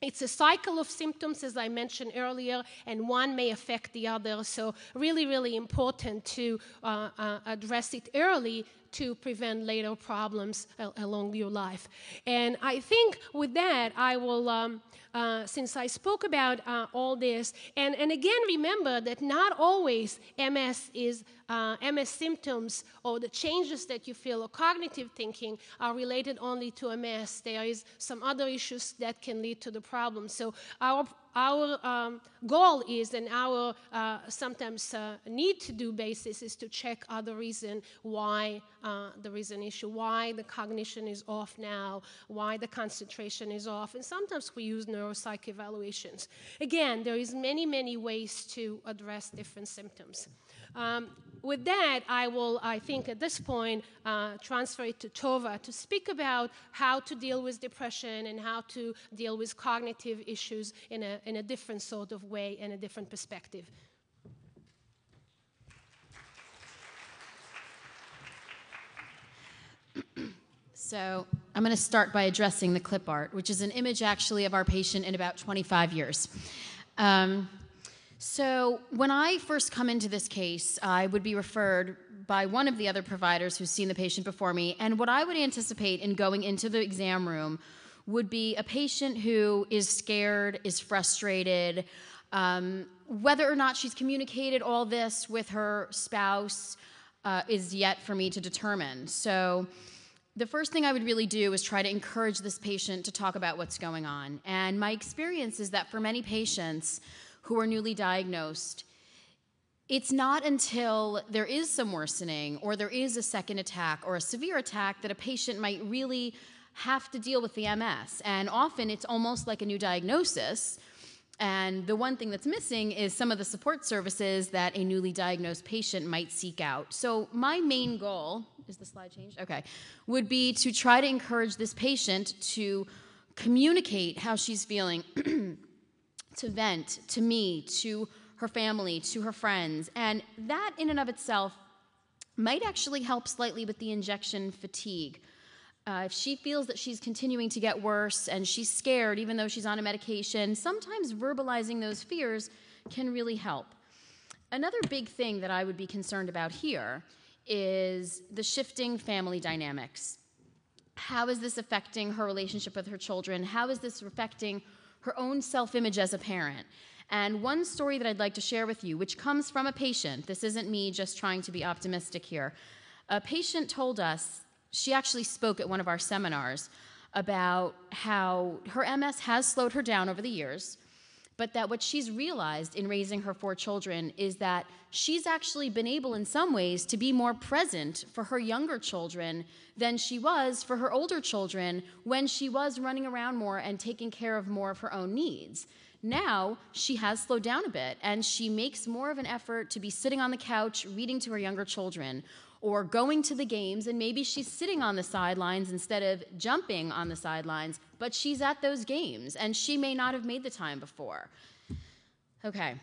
Speaker 2: It's a cycle of symptoms, as I mentioned earlier, and one may affect the other. So really, really important to address it early to prevent later problems along your life. And I think with that, I will, since I spoke about all this, and again, remember that not always MS is MS symptoms or the changes that you feel or cognitive thinking are related only to MS. There is some other issues that can lead to the problem. So our goal is, and our sometimes need to do basis is to check other reason why there is an issue, why the cognition is off now, why the concentration is off, and sometimes we use neuropsych evaluations. Again, there is many ways to address different symptoms. With that, I will, I think at this point, transfer it to Tova to speak about how to deal with depression and how to deal with cognitive issues in a different sort of way and a different perspective.
Speaker 4: So I'm going to start by addressing the clip art, which is an image actually of our patient in about 25 years. So when I first come into this case, I would be referred by one of the other providers who's seen the patient before me, and what I would anticipate in going into the exam room would be a patient who is scared, is frustrated, whether or not she's communicated all this with her spouse is yet for me to determine. So the first thing I would really do is try to encourage this patient to talk about what's going on. And my experience is that for many patients who are newly diagnosed, it's not until there is some worsening or there is a second attack or a severe attack that a patient might really have to deal with the MS. And often it's almost like a new diagnosis. And the one thing that's missing is some of the support services that a newly diagnosed patient might seek out. So my main goal, is the slide changed? Okay, would be to try to encourage this patient to communicate how she's feeling, to vent, to me, to her family, to her friends. And that in and of itself might actually help slightly with the injection fatigue. If she feels that she's continuing to get worse and she's scared even though she's on a medication, sometimes verbalizing those fears can really help. Another big thing that I would be concerned about here is the shifting family dynamics. How is this affecting her relationship with her children? How is this affecting her own self-image as a parent? And one story that I'd like to share with you, which comes from a patient, this isn't me just trying to be optimistic here. A patient told us, she actually spoke at one of our seminars about how her MS has slowed her down over the years, but that what she's realized in raising her 4 children is that she's actually been able in some ways to be more present for her younger children than she was for her older children when she was running around more and taking care of more of her own needs. Now, she has slowed down a bit, and she makes more of an effort to be sitting on the couch reading to her younger children or going to the games, and maybe she's sitting on the sidelines instead of jumping on the sidelines, but she's at those games, and she may not have made the time before. Okay.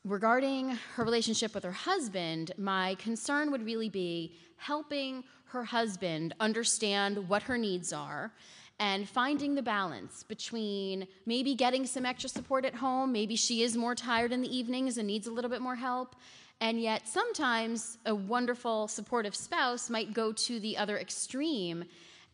Speaker 4: Regarding her relationship with her husband, my concern would really be helping her husband understand what her needs are and finding the balance between maybe getting some extra support at home, maybe she is more tired in the evenings and needs a little bit more help, and yet sometimes a wonderful supportive spouse might go to the other extreme.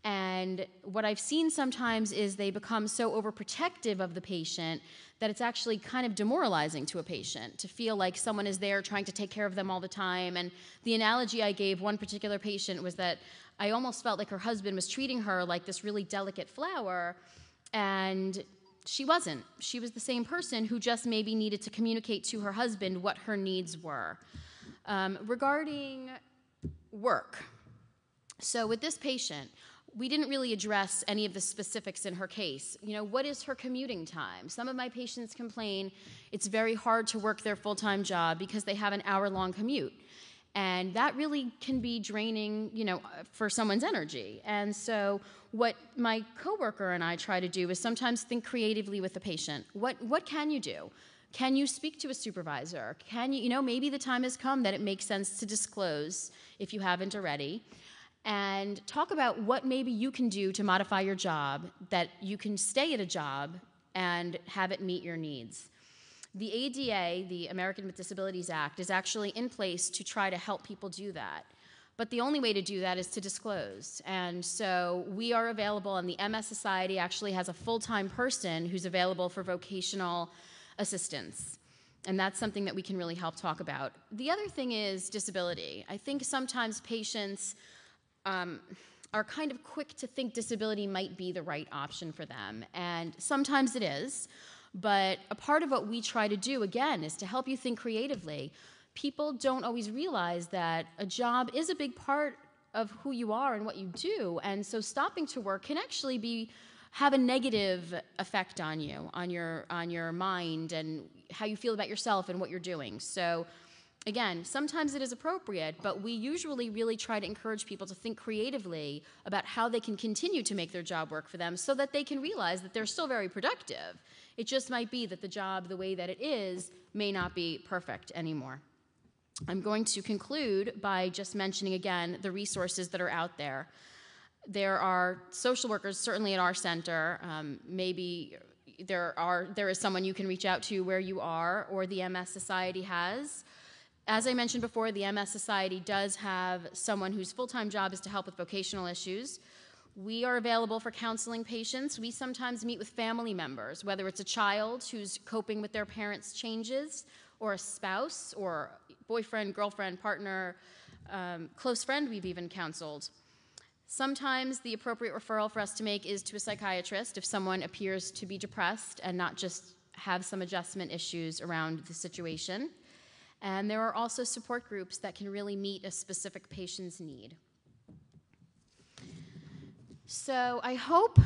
Speaker 4: And what I've seen sometimes is they become so overprotective of the patient that it's actually kind of demoralizing to a patient to feel like someone is there trying to take care of them all the time. And the analogy I gave one particular patient was that I almost felt like her husband was treating her like this really delicate flower, and she wasn't. She was the same person who just maybe needed to communicate to her husband what her needs were. Regarding work, so with this patient, we didn't really address any of the specifics in her case. You know, what is her commuting time? Some of my patients complain it's very hard to work their full-time job because they have an hour-long commute. And that really can be draining, you know, for someone's energy. And so what my coworker and I try to do is sometimes think creatively with the patient. What can you do? Can you speak to a supervisor? Can you, maybe the time has come that it makes sense to disclose if you haven't already. and talk about what maybe you can do to modify your job, that you can stay at a job and have it meet your needs. The ADA, the American with Disabilities Act, is actually in place to try to help people do that. But the only way to do that is to disclose. And so we are available, and the MS Society actually has a full-time person who's available for vocational assistance. And that's something that we can really help talk about. The other thing is disability. I think sometimes patients are kind of quick to think disability might be the right option for them. And sometimes it is. But a part of what we try to do, again, is to help you think creatively. People don't always realize that a job is a big part of who you are and what you do. And so stopping to work can actually have a negative effect on you, on your mind and how you feel about yourself and what you're doing. So again, sometimes it is appropriate, but we usually really try to encourage people to think creatively about how they can continue to make their job work for them so that they can realize that they're still very productive. It just might be that the job, the way that it is, may not be perfect anymore. I'm going to conclude by just mentioning again the resources that are out there. There are social workers, certainly at our center. Maybe there is someone you can reach out to where you are, or the MS Society has. As I mentioned before, the MS Society does have someone whose full-time job is to help with vocational issues. We are available for counseling patients. We sometimes meet with family members, whether it's a child who's coping with their parents' changes, or a spouse, or boyfriend, girlfriend, partner, close friend we've even counseled. Sometimes the appropriate referral for us to make is to a psychiatrist if someone appears to be depressed and not just have some adjustment issues around the situation. And there are also support groups that can really meet a specific patient's need. So I hope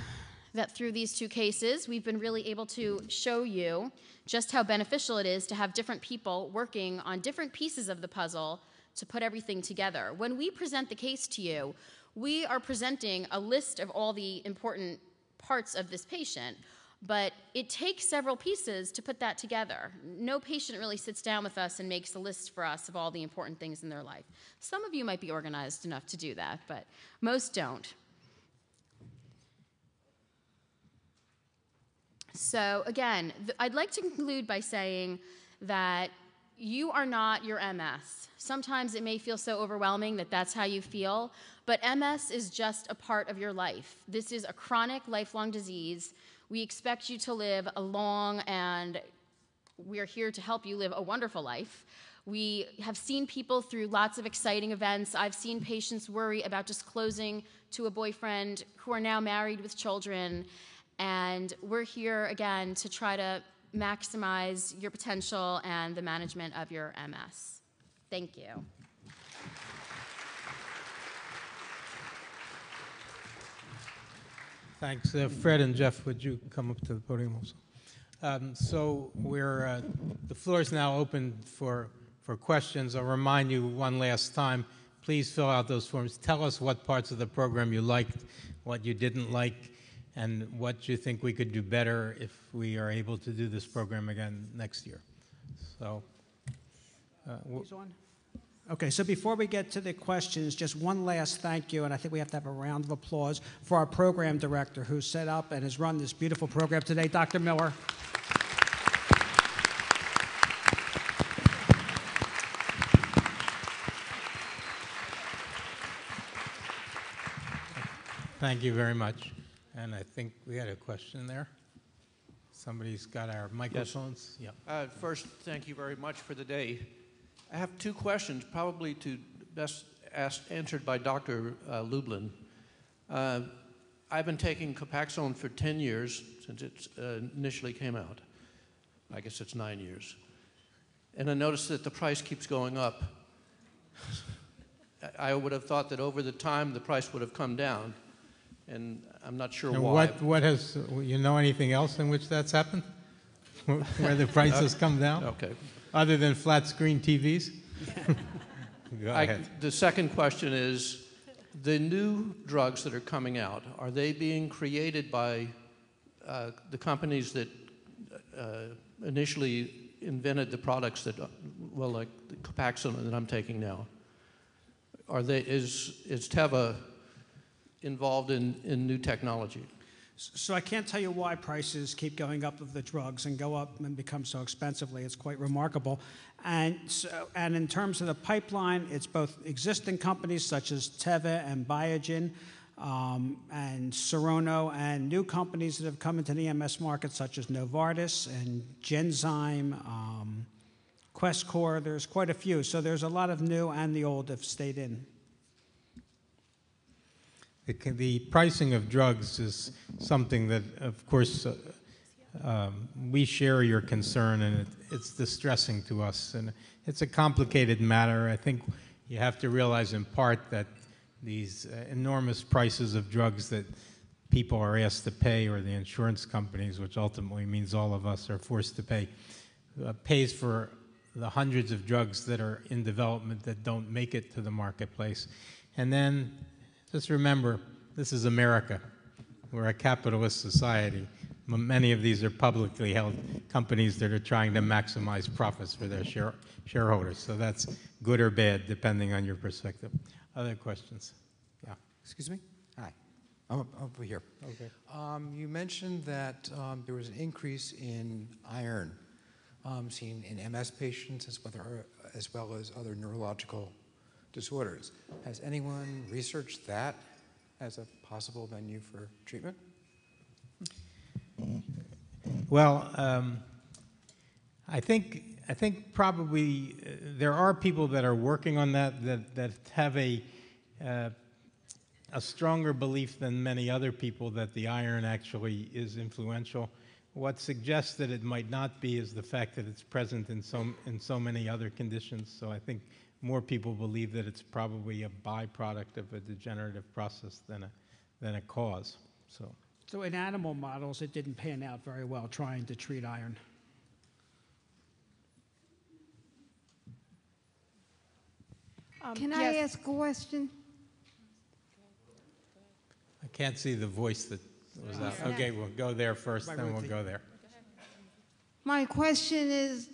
Speaker 4: that through these two cases, we've been really able to show you just how beneficial it is to have different people working on different pieces of the puzzle to put everything together. When we present the case to you, we are presenting a list of all the important parts of this patient, but it takes several pieces to put that together. No patient really sits down with us and makes a list for us of all the important things in their life. Some of you might be organized enough to do that, but most don't. So again, I'd like to conclude by saying that you are not your MS. Sometimes it may feel so overwhelming that that's how you feel, but MS is just a part of your life. This is a chronic, lifelong disease. We expect you to live a long, and we're here to help you live a wonderful life. We have seen people through lots of exciting events. I've seen patients worry about disclosing to a boyfriend who are now married with children, and we're here again to try to maximize your potential and the management of your MS. Thank you.
Speaker 1: Thanks. Fred and Jeff, would you come up to the podium also? So the floor is now open for questions. I'll remind you one last time, please fill out those forms. Tell us what parts of the program you liked, what you didn't like, and what you think we could do better if we are able to do this program again next year. So,
Speaker 5: Okay, so before we get to the questions, just one last thank you, and I think we have to have a round of applause for our program director who set up and has run this beautiful program today, Dr. Miller.
Speaker 1: Thank you very much. And I think we had a question there. Somebody's got our microphones.
Speaker 6: Yes.
Speaker 1: Yeah.
Speaker 6: First, thank you very much for the day. I have two questions, probably to best answered by Dr. Lublin. I've been taking Copaxone for 10 years since it initially came out. I guess it's 9 years. And I noticed that the price keeps going up. I would have thought that over the time the price would have come down, and I'm not sure
Speaker 1: and
Speaker 6: why.
Speaker 1: What has, you know anything else in which that's happened? Where the price has come down?
Speaker 6: Okay.
Speaker 1: Other than flat screen TVs? Go ahead.
Speaker 6: The second question is, the new drugs that are coming out, are they being created by the companies that initially invented the products that, well, like the Copaxone that I'm taking now? is Teva involved in new technology?
Speaker 5: So I can't tell you why prices keep going up of the drugs and go up and become so expensively. It's quite remarkable. And in terms of the pipeline, it's both existing companies such as Teva and Biogen and Serono, and new companies that have come into the EMS market such as Novartis and Genzyme, Questcor. There's quite a few. So there's a lot of new and the old have stayed in.
Speaker 1: The pricing of drugs is something that, of course, we share your concern, and it's distressing to us. And it's a complicated matter. I think you have to realize in part that these enormous prices of drugs that people are asked to pay, or the insurance companies, which ultimately means all of us are forced to pay, pays for the hundreds of drugs that are in development that don't make it to the marketplace. And then just remember, this is America. We're a capitalist society. Many of these are publicly held companies that are trying to maximize profits for their shareholders. So that's good or bad, depending on your perspective. Other questions? Yeah.
Speaker 7: Excuse me? Hi. I'm over here.
Speaker 1: Okay.
Speaker 7: You mentioned that there was an increase in iron seen in MS patients as well as other neurological disorders. Has anyone researched that as a possible venue for treatment?
Speaker 1: Well, I think probably there are people that are working on that have a stronger belief than many other people that the iron actually is influential. What suggests that it might not be is the fact that it's present in so many other conditions. So I think more people believe that it's probably a byproduct of a degenerative process than a cause.
Speaker 5: So in animal models, it didn't pan out very well trying to treat iron.
Speaker 8: Can I ask a question?
Speaker 1: I can't see the voice that was out. Okay, we'll go there first, then we'll go there.
Speaker 8: My question is,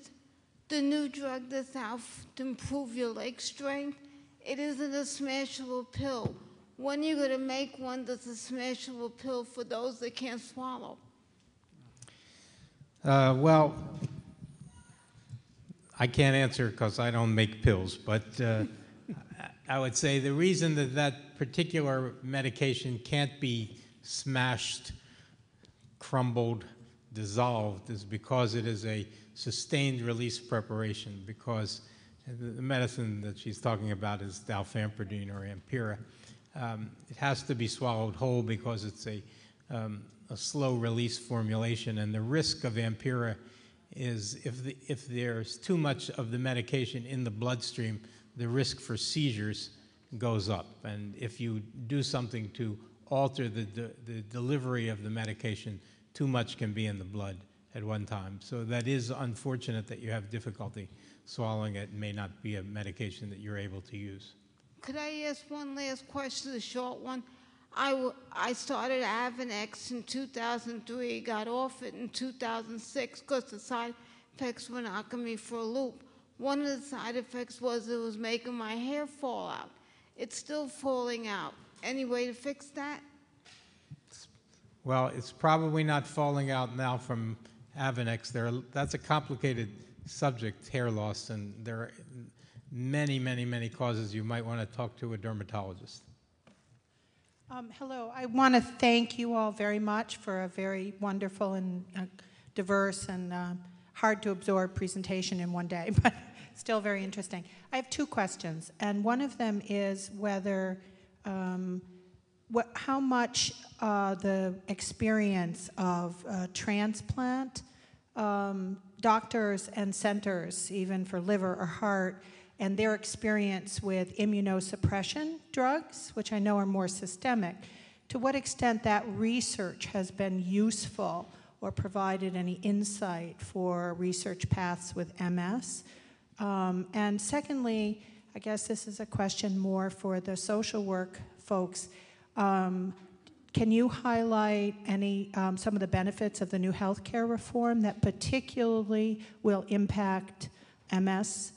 Speaker 8: the new drug that's out to improve your leg strength, it isn't a smashable pill. When are you going to make one that's a smashable pill for those that can't swallow?
Speaker 1: Well, I can't answer because I don't make pills, but I would say the reason that particular medication can't be smashed, crumbled, dissolved is because it is a sustained release preparation, because the medicine that she's talking about is dalfampridine or Ampera. It has to be swallowed whole because it's a slow release formulation, and the risk of Ampera is if there's too much of the medication in the bloodstream, the risk for seizures goes up. And if you do something to alter the delivery of the medication, too much can be in the blood at one time. So that is unfortunate that you have difficulty swallowing it. It may not be a medication that you're able to use.
Speaker 8: Could I ask one last question, a short one? I started Avonex in 2003, got off it in 2006 because the side effects were knocking me for a loop. One of the side effects was it was making my hair fall out. It's still falling out. Any way to fix that?
Speaker 1: Well, it's probably not falling out now from Avonex. That's a complicated subject, hair loss, and there are many, many, many causes. You might want to talk to a dermatologist.
Speaker 9: Hello. I want to thank you all very much for a very wonderful and diverse and hard to absorb presentation in one day, but still very interesting. I have two questions, and one of them is whether how much the experience of transplant doctors and centers, even for liver or heart, and their experience with immunosuppression drugs, which I know are more systemic, to what extent that research has been useful or provided any insight for research paths with MS. And secondly, I guess this is a question more for the social work folks. Can you highlight some of the benefits of the new healthcare reform that particularly will impact MS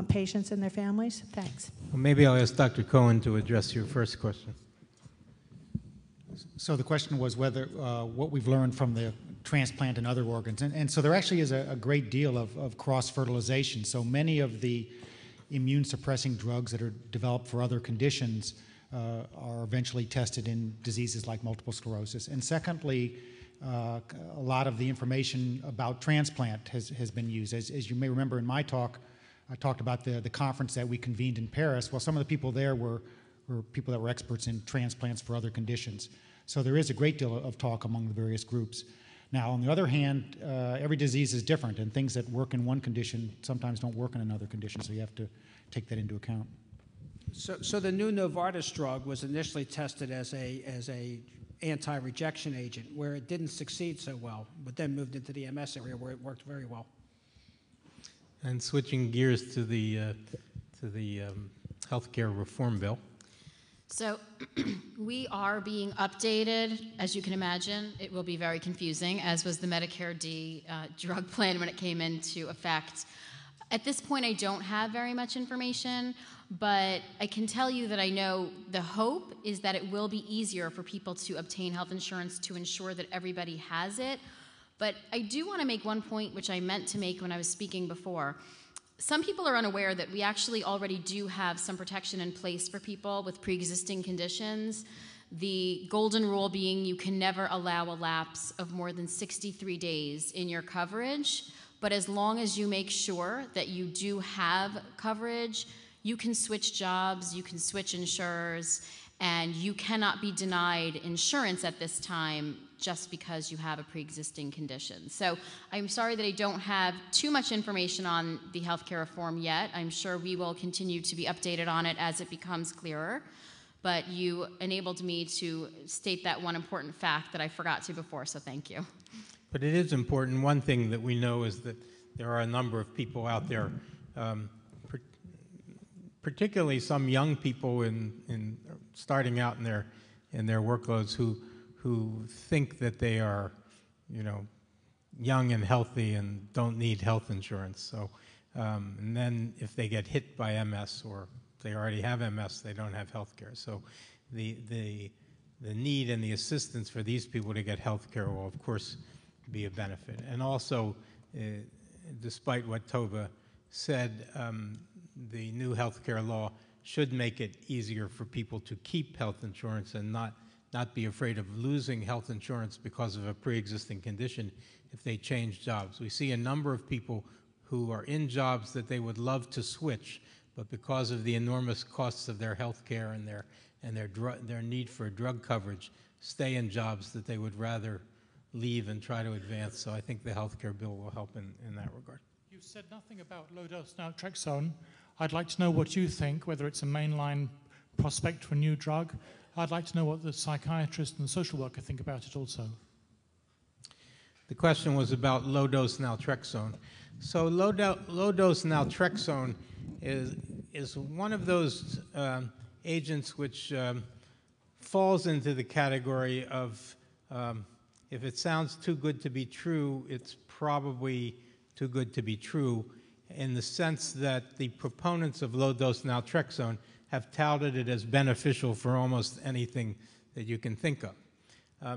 Speaker 9: patients and their families? Thanks.
Speaker 1: Well, maybe I'll ask Dr. Cohen to address your first question.
Speaker 10: So the question was whether what we've learned from the transplant and other organs. And so there actually is a great deal of cross-fertilization. So many of the immune-suppressing drugs that are developed for other conditions are eventually tested in diseases like multiple sclerosis. And secondly, a lot of the information about transplant has been used. As you may remember in my talk, I talked about the conference that we convened in Paris. Well, some of the people there were people that were experts in transplants for other conditions. So there is a great deal of talk among the various groups. Now, on the other hand, every disease is different, and things that work in one condition sometimes don't work in another condition, so you have to take that into account.
Speaker 5: So the new Novartis drug was initially tested as a anti-rejection agent, where it didn't succeed so well, but then moved into the MS area where it worked very well.
Speaker 1: And switching gears to the healthcare reform bill.
Speaker 4: So we are being updated, as you can imagine. It will be very confusing, as was the Medicare D drug plan when it came into effect. At this point, I don't have very much information, but I can tell you that I know the hope is that it will be easier for people to obtain health insurance to ensure that everybody has it. But I do want to make one point, which I meant to make when I was speaking before. Some people are unaware that we actually already do have some protection in place for people with pre-existing conditions. The golden rule being you can never allow a lapse of more than 63 days in your coverage, but as long as you make sure that you do have coverage, you can switch jobs, you can switch insurers, and you cannot be denied insurance at this time just because you have a pre-existing condition. So I'm sorry that I don't have too much information on the healthcare reform yet. I'm sure we will continue to be updated on it as it becomes clearer. But you enabled me to state that one important fact that I forgot to before, so thank you.
Speaker 1: But it is important. One thing that we know is that there are a number of people out there, particularly some young people in starting out in their workloads who think that they are, young and healthy and don't need health insurance. So, and then if they get hit by MS or they already have MS, they don't have health care. So the need and the assistance for these people to get health care will, of course, be a benefit. And also, despite what Tova said, the new health care law should make it easier for people to keep health insurance and not be afraid of losing health insurance because of a pre-existing condition if they change jobs. We see a number of people who are in jobs that they would love to switch, but because of the enormous costs of their health care and their need for drug coverage, stay in jobs that they would rather leave and try to advance. So I think the health care bill will help in that regard.
Speaker 11: You said nothing about low-dose naltrexone. I'd like to know what you think, whether it's a mainline prospect for a new drug. I'd like to know what the psychiatrist and the social worker think about it also.
Speaker 1: The question was about low-dose naltrexone. So low-dose naltrexone is one of those agents which falls into the category of if it sounds too good to be true, it's probably too good to be true, in the sense that the proponents of low-dose naltrexone have touted it as beneficial for almost anything that you can think of.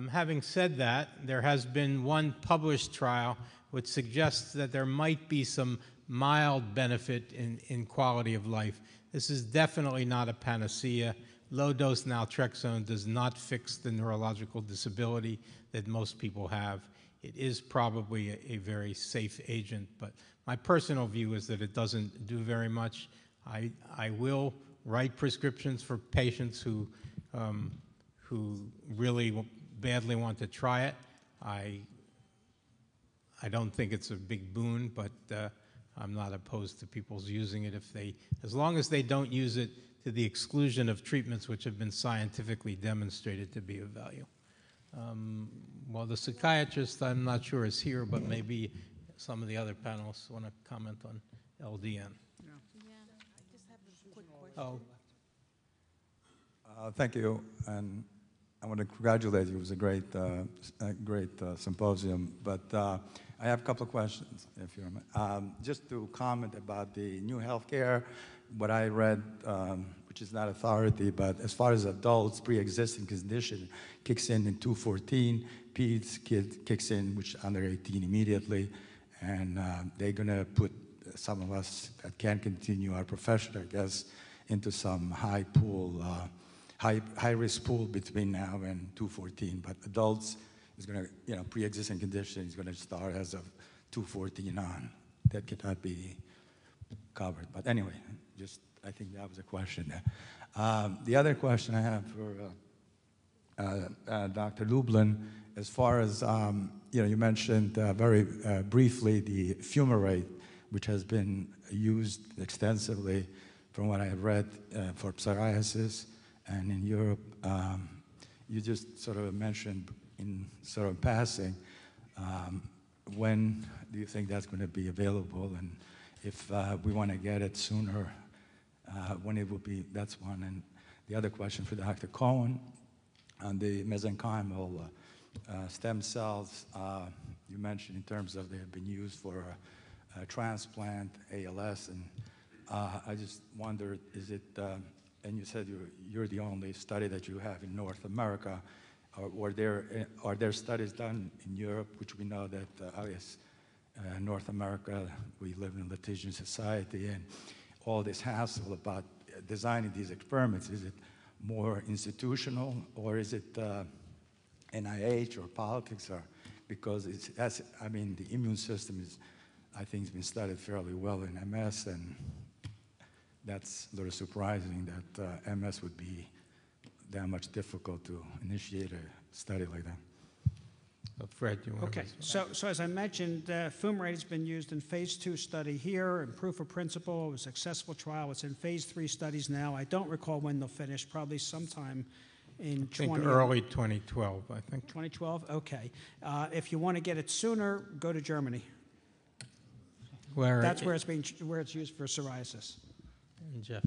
Speaker 1: Having said that, there has been one published trial which suggests that there might be some mild benefit in quality of life. This is definitely not a panacea. Low-dose naltrexone does not fix the neurological disability that most people have. It is probably a very safe agent, but my personal view is that it doesn't do very much. I will write prescriptions for patients who really badly want to try it. I don't think it's a big boon, but I'm not opposed to people's using it as long as they don't use it to the exclusion of treatments which have been scientifically demonstrated to be of value. Well, the psychiatrist, I'm not sure, is here, but maybe some of the other panelists want to comment on LDN.
Speaker 12: Yeah. I just have a quick question.
Speaker 1: Oh.
Speaker 12: Thank you. And I want to congratulate you. It was a great symposium. But I have a couple of questions, if you don't mind. Just to comment about the new healthcare, what I read, which is not authority, but as far as adults, pre-existing condition kicks in 214, peds kicks in, which under 18 immediately, and they're going to put some of us that can't continue our profession, I guess, into some high risk pool between now and 214. But adults is going to, pre-existing condition is going to start as of 214 on. That cannot be covered. But anyway, I think that was a question there. The other question I have for Dr. Lublin, as far as, you mentioned very briefly the fumarate, which has been used extensively from what I have read for psoriasis and in Europe. You just sort of mentioned in sort of passing, when do you think that's going to be available? And if we want to get it sooner, when it will be, that's one. And the other question for Dr. Cohen, on the mesenchymal stem cells, you mentioned in terms of they have been used for transplant, ALS, and I just wondered, is it, and you said you're the only study that you have in North America, are there studies done in Europe, which we know that, I guess, North America, we live in a litigious society, and all this hassle about designing these experiments, is it more institutional, or is it NIH or politics, or because the immune system is, I think, it's been studied fairly well in MS, and that's a little surprising that MS would be that much difficult to initiate a study like that.
Speaker 1: Fred, you want
Speaker 5: Okay, so as I mentioned, fumarate has been used in phase 2 study here, in proof of principle. It was a successful trial. It's in phase 3 studies now. I don't recall when they'll finish, probably sometime in
Speaker 1: early 2012, I think.
Speaker 5: 2012, okay. If you want to get it sooner, go to Germany. That's where it's used for psoriasis.
Speaker 1: Jeff.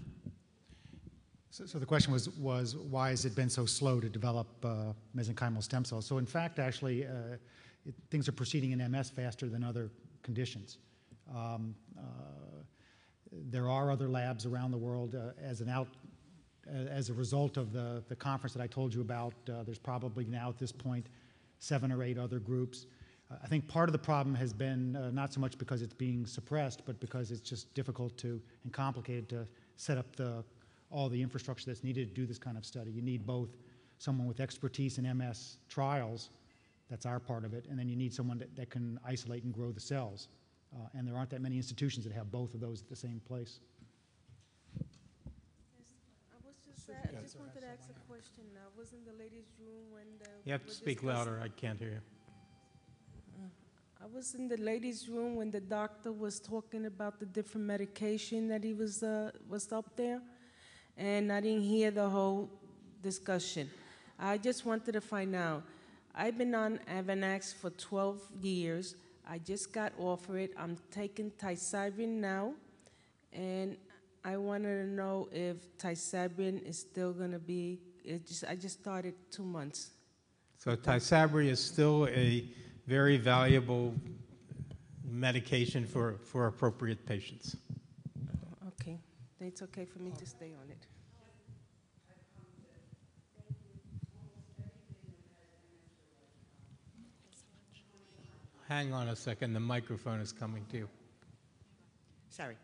Speaker 10: So the question was why has it been so slow to develop mesenchymal stem cells? So in fact, actually, things are proceeding in MS faster than other conditions. There are other labs around the world as a result of the conference that I told you about. There's probably now at this point 7 or 8 other groups. I think part of the problem has been not so much because it's being suppressed, but because it's just difficult and complicated to set up all the infrastructure that's needed to do this kind of study. You need both someone with expertise in MS trials, that's our part of it, and then you need someone that can isolate and grow the cells. And there aren't that many institutions that have both of those at the same place.
Speaker 13: I just wanted to ask a question. I was in the ladies' room when
Speaker 1: you have to speak louder. I can't hear you.
Speaker 13: I was in the ladies' room when the doctor was talking about the different medication that he was up there, and I didn't hear the whole discussion. I just wanted to find out. I've been on Avonex for 12 years. I just got off of it. I'm taking Tisabrin now, and I wanted to know if Tisabrin is still going to be, I just started 2 months.
Speaker 1: So Tisabrin is still a very valuable medication for appropriate patients.
Speaker 13: Okay. It's okay for me to stay on it.
Speaker 1: Hang on a second. The microphone is coming to you.
Speaker 14: Sorry.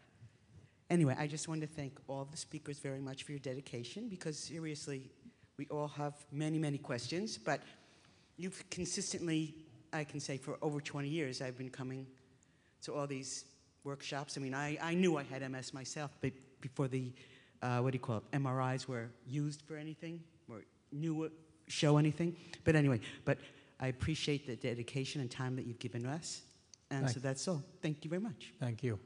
Speaker 14: Anyway, I just wanted to thank all the speakers very much for your dedication, because seriously, we all have many, many questions, but you've consistently, I can say for over 20 years, I've been coming to all these workshops. I mean, I knew I had MS myself, but before the, MRIs were used for anything, or show anything. But anyway, I appreciate the dedication and time that you've given us. And so that's all. Thank you very much.
Speaker 1: Thank you.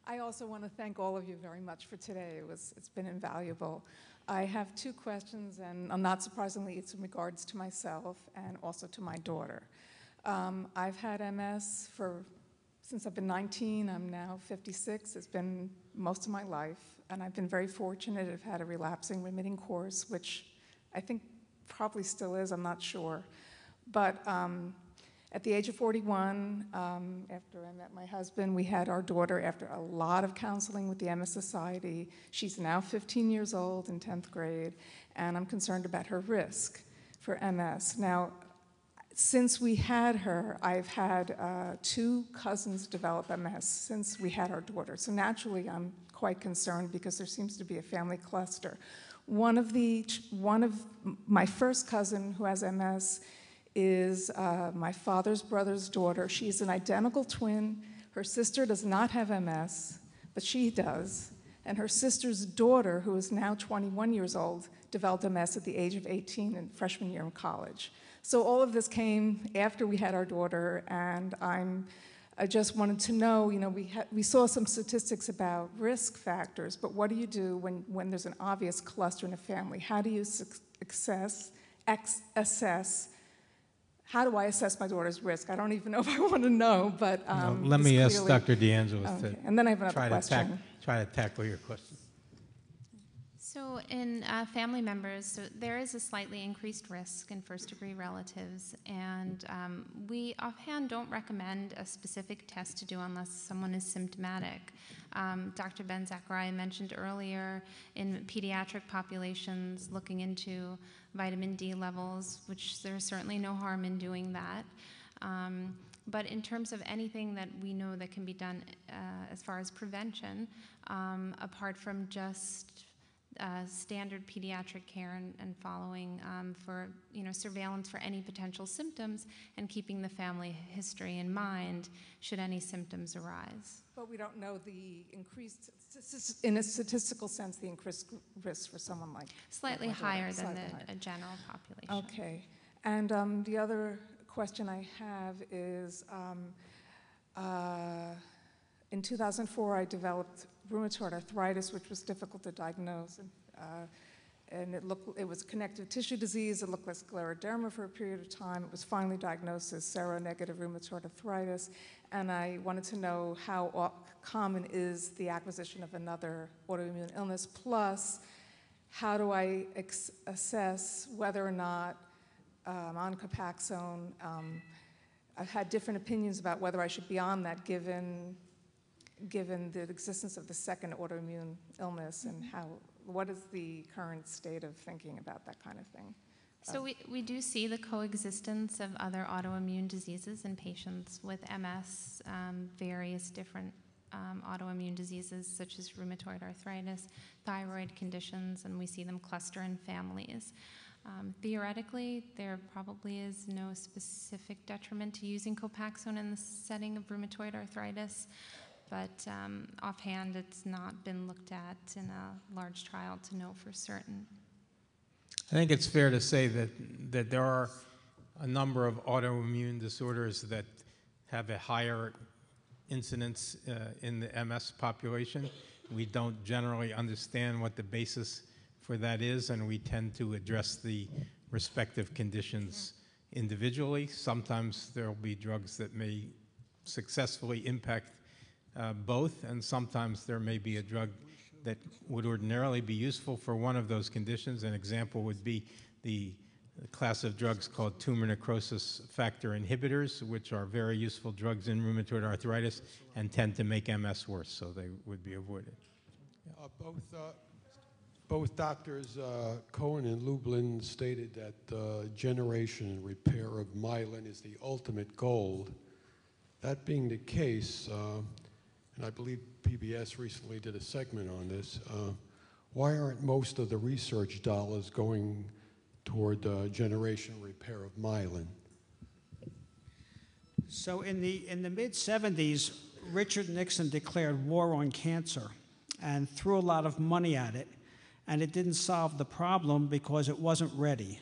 Speaker 15: I also want to thank all of you very much for today. It's been invaluable. I have 2 questions, and not surprisingly, it's in regards to myself and also to my daughter. I've had MS since I've been 19. I'm now 56. It's been most of my life, and I've been very fortunate. I've had a relapsing remitting course, which I think probably still is, I'm not sure. But at the age of 41, after I met my husband, we had our daughter after a lot of counseling with the MS Society. She's now 15 years old in 10th grade, and I'm concerned about her risk for MS. Now, since we had her, I've had 2 cousins develop MS since we had our daughter. So naturally, I'm quite concerned because there seems to be a family cluster. One of my first cousin who has MS is my father's brother's daughter. She's an identical twin. Her sister does not have MS, but she does. And her sister's daughter, who is now 21 years old, developed MS at the age of 18 in freshman year in college. So all of this came after we had our daughter, and I just wanted to know, we saw some statistics about risk factors, but what do you do when there's an obvious cluster in a family? How do you assess, how do I assess my daughter's risk? I don't even know if I want to know, but
Speaker 1: let me ask Dr. DeAngelis to
Speaker 15: and then I have another question.
Speaker 1: Try to tackle your question.
Speaker 3: So in family members, so there is a slightly increased risk in first-degree relatives, and we offhand don't recommend a specific test to do unless someone is symptomatic. Dr. Ben-Zacharia mentioned earlier in pediatric populations looking into vitamin D levels, which there's certainly no harm in doing that. But in terms of anything that we know that can be done as far as prevention, apart from just standard pediatric care and following for surveillance for any potential symptoms and keeping the family history in mind should any symptoms arise.
Speaker 15: But we don't know the increased, in a statistical sense, the increased risk for someone like
Speaker 3: slightly higher than a general population.
Speaker 15: Okay, and the other question I have is, in 2004 I developed rheumatoid arthritis, which was difficult to diagnose, and it was connective tissue disease. It looked like scleroderma for a period of time. It was finally diagnosed as seronegative rheumatoid arthritis, and I wanted to know how common is the acquisition of another autoimmune illness, plus how do I assess whether or not on Copaxone. I've had different opinions about whether I should be on that given the existence of the second autoimmune illness, and what is the current state of thinking about that kind of thing?
Speaker 3: So we do see the coexistence of other autoimmune diseases in patients with MS, various different autoimmune diseases such as rheumatoid arthritis, thyroid conditions, and we see them cluster in families. Theoretically, there probably is no specific detriment to using Copaxone in the setting of rheumatoid arthritis, but offhand it's not been looked at in a large trial to know for certain.
Speaker 1: I think it's fair to say that there are a number of autoimmune disorders that have a higher incidence in the MS population. We don't generally understand what the basis for that is, and we tend to address the respective conditions individually. Sometimes there will be drugs that may successfully impact both, and sometimes there may be a drug that would ordinarily be useful for one of those conditions. An example would be the class of drugs called tumor necrosis factor inhibitors, which are very useful drugs in rheumatoid arthritis and tend to make MS worse, so they would be avoided.
Speaker 16: Both doctors Cohen and Lublin stated that generation and repair of myelin is the ultimate goal. That being the case, and I believe PBS recently did a segment on this, why aren't most of the research dollars going toward generation repair of myelin?
Speaker 5: So in the mid-'70s, Richard Nixon declared war on cancer and threw a lot of money at it, and it didn't solve the problem because it wasn't ready.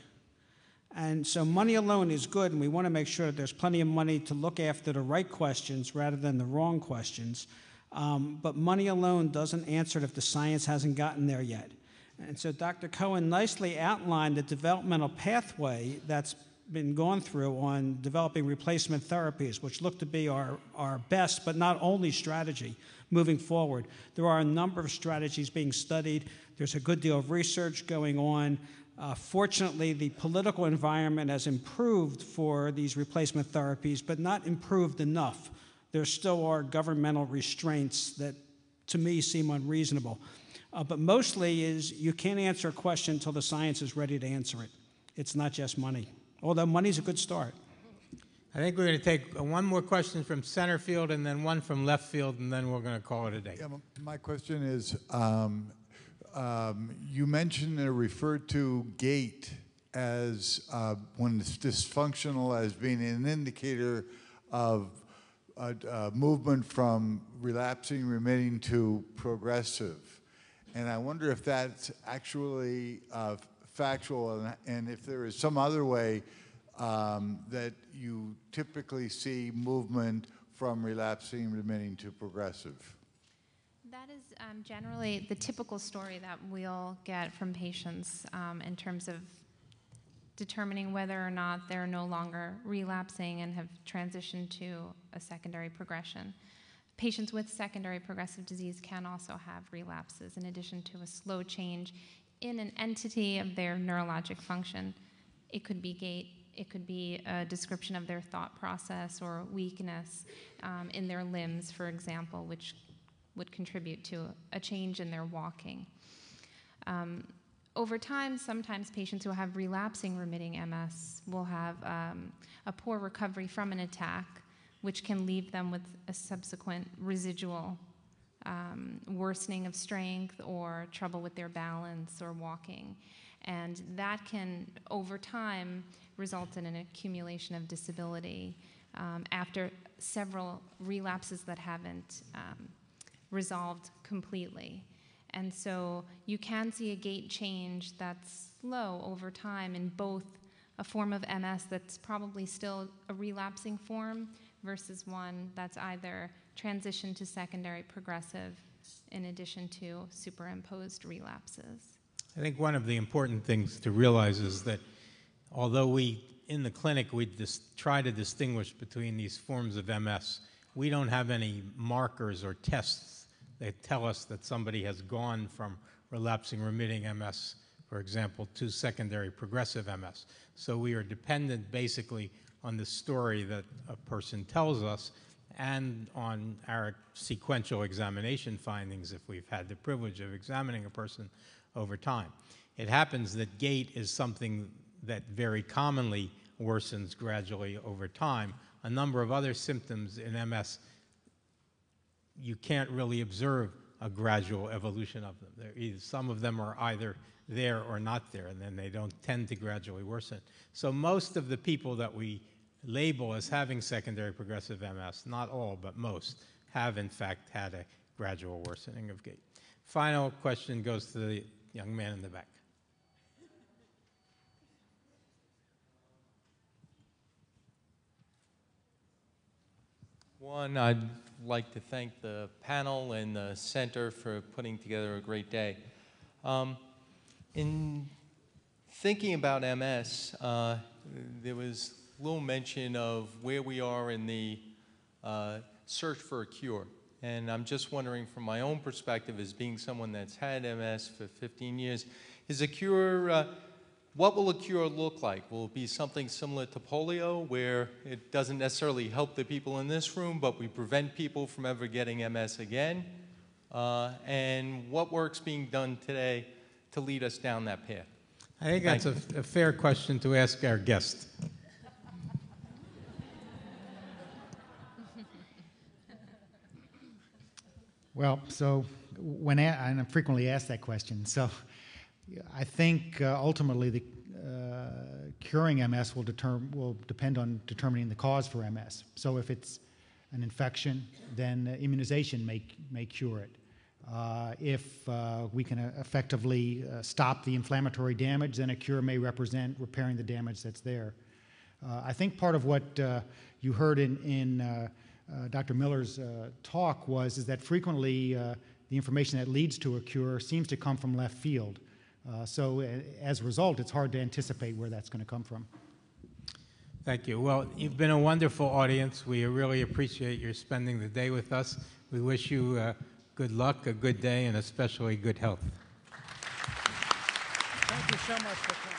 Speaker 5: And so money alone is good, and we want to make sure that there's plenty of money to look after the right questions rather than the wrong questions. But money alone doesn't answer it if the science hasn't gotten there yet. And so Dr. Cohen nicely outlined the developmental pathway that's been gone through on developing replacement therapies, which look to be our best but not only strategy moving forward. There are a number of strategies being studied. There's a good deal of research going on. Fortunately, the political environment has improved for these replacement therapies, but not improved enough. There still are governmental restraints that, to me, seem unreasonable. But mostly is you can't answer a question until the science is ready to answer it. It's not just money, although money's a good start.
Speaker 1: I think we're going to take one more question from center field and then one from left field, and then we're going to call it a day.
Speaker 17: Yeah, my question is, you mentioned or referred to gait as when it's dysfunctional as being an indicator of movement from relapsing, remitting to progressive. And I wonder if that's actually factual, and if there is some other way that you typically see movement from relapsing, remitting to progressive.
Speaker 3: That is generally the typical story that we'll get from patients in terms of determining whether or not they're no longer relapsing and have transitioned to a secondary progression. Patients with secondary progressive disease can also have relapses in addition to a slow change in an entity of their neurologic function. It could be gait, it could be a description of their thought process or weakness in their limbs, for example, which would contribute to a change in their walking. Over time, sometimes patients who have relapsing remitting MS will have a poor recovery from an attack, which can leave them with a subsequent residual worsening of strength or trouble with their balance or walking. And that can, over time, result in an accumulation of disability after several relapses that haven't resolved completely. And so you can see a gait change that's slow over time in both a form of MS that's probably still a relapsing form versus one that's either transitioned to secondary progressive in addition to superimposed relapses.
Speaker 1: I think one of the important things to realize is that although in the clinic, we try to distinguish between these forms of MS, we don't have any markers or tests that tell us that somebody has gone from relapsing remitting MS, for example, to secondary progressive MS. So we are dependent basically on the story that a person tells us and on our sequential examination findings if we've had the privilege of examining a person over time. It happens that gait is something that very commonly worsens gradually over time. A number of other symptoms in MS, you can't really observe a gradual evolution of them. Some of them are either there or not there, and then they don't tend to gradually worsen. So most of the people that we label as having secondary progressive MS, not all, but most, have in fact had a gradual worsening of gait. Final question goes to the young man in the back.
Speaker 18: One, I'd like to thank the panel and the center for putting together a great day. In thinking about MS, there was little mention of where we are in the search for a cure. And I'm just wondering from my own perspective as being someone that's had MS for 15 years, is a cure, what will a cure look like? Will it be something similar to polio where it doesn't necessarily help the people in this room, but we prevent people from ever getting MS again? And what work's being done today to lead us down that path?
Speaker 1: I think that's a fair question to ask our guest.
Speaker 10: Well, so and I'm frequently asked that question. So I think ultimately the curing MS will depend on determining the cause for MS. So if it's an infection, then immunization may cure it. If we can effectively stop the inflammatory damage, then a cure may represent repairing the damage that's there. I think part of what you heard in Dr. Miller's talk is that frequently the information that leads to a cure seems to come from left field. So as a result, it's hard to anticipate where that's going to come from.
Speaker 1: Thank you. Well, you've been a wonderful audience. We really appreciate your spending the day with us. We wish you good luck, a good day, and especially good health.
Speaker 5: Thank you so much for coming.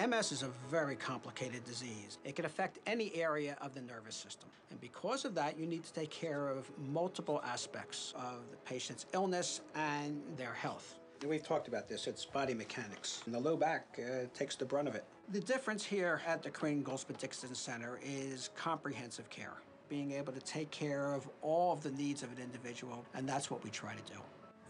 Speaker 5: MS is a very complicated disease. It can affect any area of the nervous system. And because of that, you need to take care of multiple aspects of the patient's illness and their health. We've talked about this, it's body mechanics. And the low back takes the brunt of it. The difference here at the Crane-Goldsmith-Dixon Center is comprehensive care, being able to take care of all of the needs of an individual, and that's what we try to do.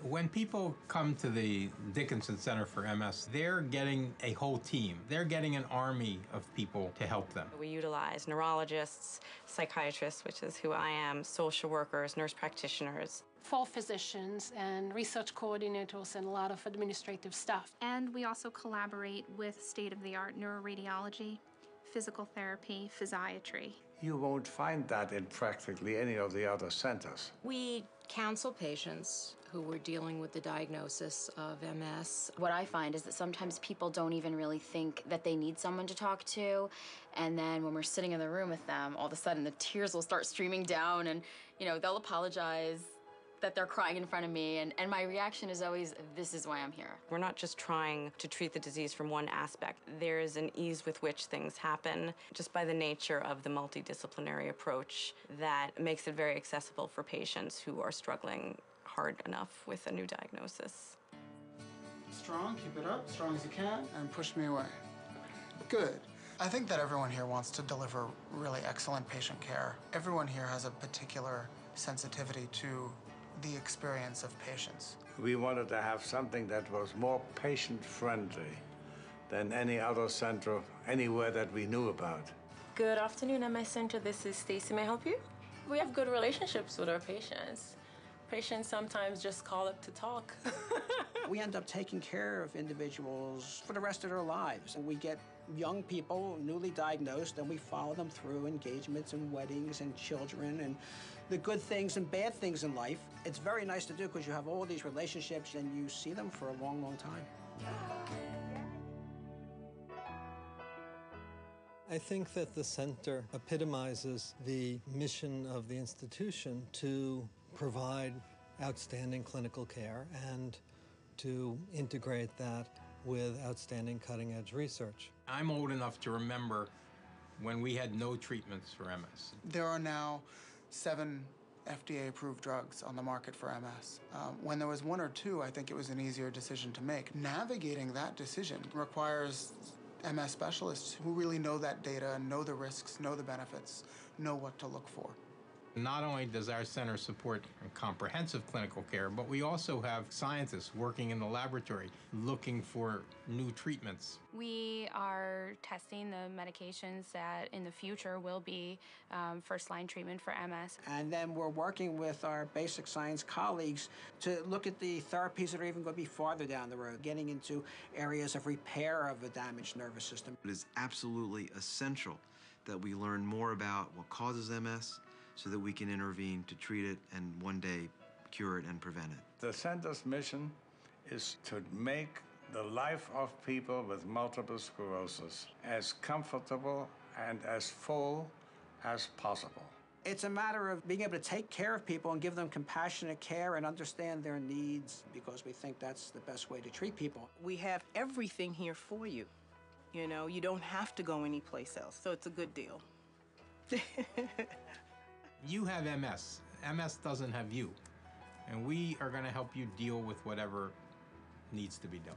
Speaker 1: When people come to the Dickinson Center for MS, they're getting a whole team. They're getting an army of people to help them.
Speaker 19: We utilize neurologists, psychiatrists, which is who I am, social workers, nurse practitioners.
Speaker 2: Full physicians and research coordinators and a lot of administrative staff.
Speaker 3: And we also collaborate with state-of-the-art neuroradiology, physical therapy, physiatry.
Speaker 20: You won't find that in practically any of the other centers.
Speaker 21: We counsel patients who were dealing with the diagnosis of MS.
Speaker 4: What I find is that sometimes people don't even really think that they need someone to talk to, and then when we're sitting in the room with them, all of a sudden the tears will start streaming down, and they'll apologize that they're crying in front of me, and my reaction is always, this is why I'm here.
Speaker 19: We're not just trying to treat the disease from one aspect. There is an ease with which things happen, just by the nature of the multidisciplinary approach that makes it very accessible for patients who are struggling hard enough with a new diagnosis.
Speaker 22: Strong, keep it up, strong as you can, and push me away. Good. I think that everyone here wants to deliver really excellent patient care. Everyone here has a particular sensitivity to the experience of patients.
Speaker 20: We wanted to have something that was more patient-friendly than any other center anywhere that we knew about.
Speaker 23: Good afternoon, MS Center. This is Stacy. May I help you? We have good relationships with our patients. Patients sometimes just call up to talk.
Speaker 5: We end up taking care of individuals for the rest of their lives. And we get young people, newly diagnosed, and we follow them through engagements and weddings and children and the good things and bad things in life. It's very nice to do because you have all these relationships and you see them for a long, long time.
Speaker 24: I think that the center epitomizes the mission of the institution to provide outstanding clinical care and to integrate that with outstanding cutting-edge research.
Speaker 1: I'm old enough to remember when we had no treatments for MS.
Speaker 22: There are now 7 FDA-approved drugs on the market for MS. When there was 1 or 2, I think it was an easier decision to make. Navigating that decision requires MS specialists who really know that data, know the risks, know the benefits, know what to look for.
Speaker 1: Not only does our center support comprehensive clinical care, but we also have scientists working in the laboratory looking for new treatments.
Speaker 3: We are testing the medications that in the future will be first-line treatment for MS.
Speaker 5: And then we're working with our basic science colleagues to look at the therapies that are even going to be farther down the road, getting into areas of repair of a damaged nervous system.
Speaker 25: It is absolutely essential that we learn more about what causes MS so that we can intervene to treat it and one day cure it and prevent it.
Speaker 20: The center's mission is to make the life of people with multiple sclerosis as comfortable and as full as possible.
Speaker 5: It's a matter of being able to take care of people and give them compassionate care and understand their needs, because we think that's the best way to treat people.
Speaker 26: We have everything here for you. You don't have to go anyplace else, so it's a good deal.
Speaker 1: You have MS. MS doesn't have you. And we are going to help you deal with whatever needs to be done.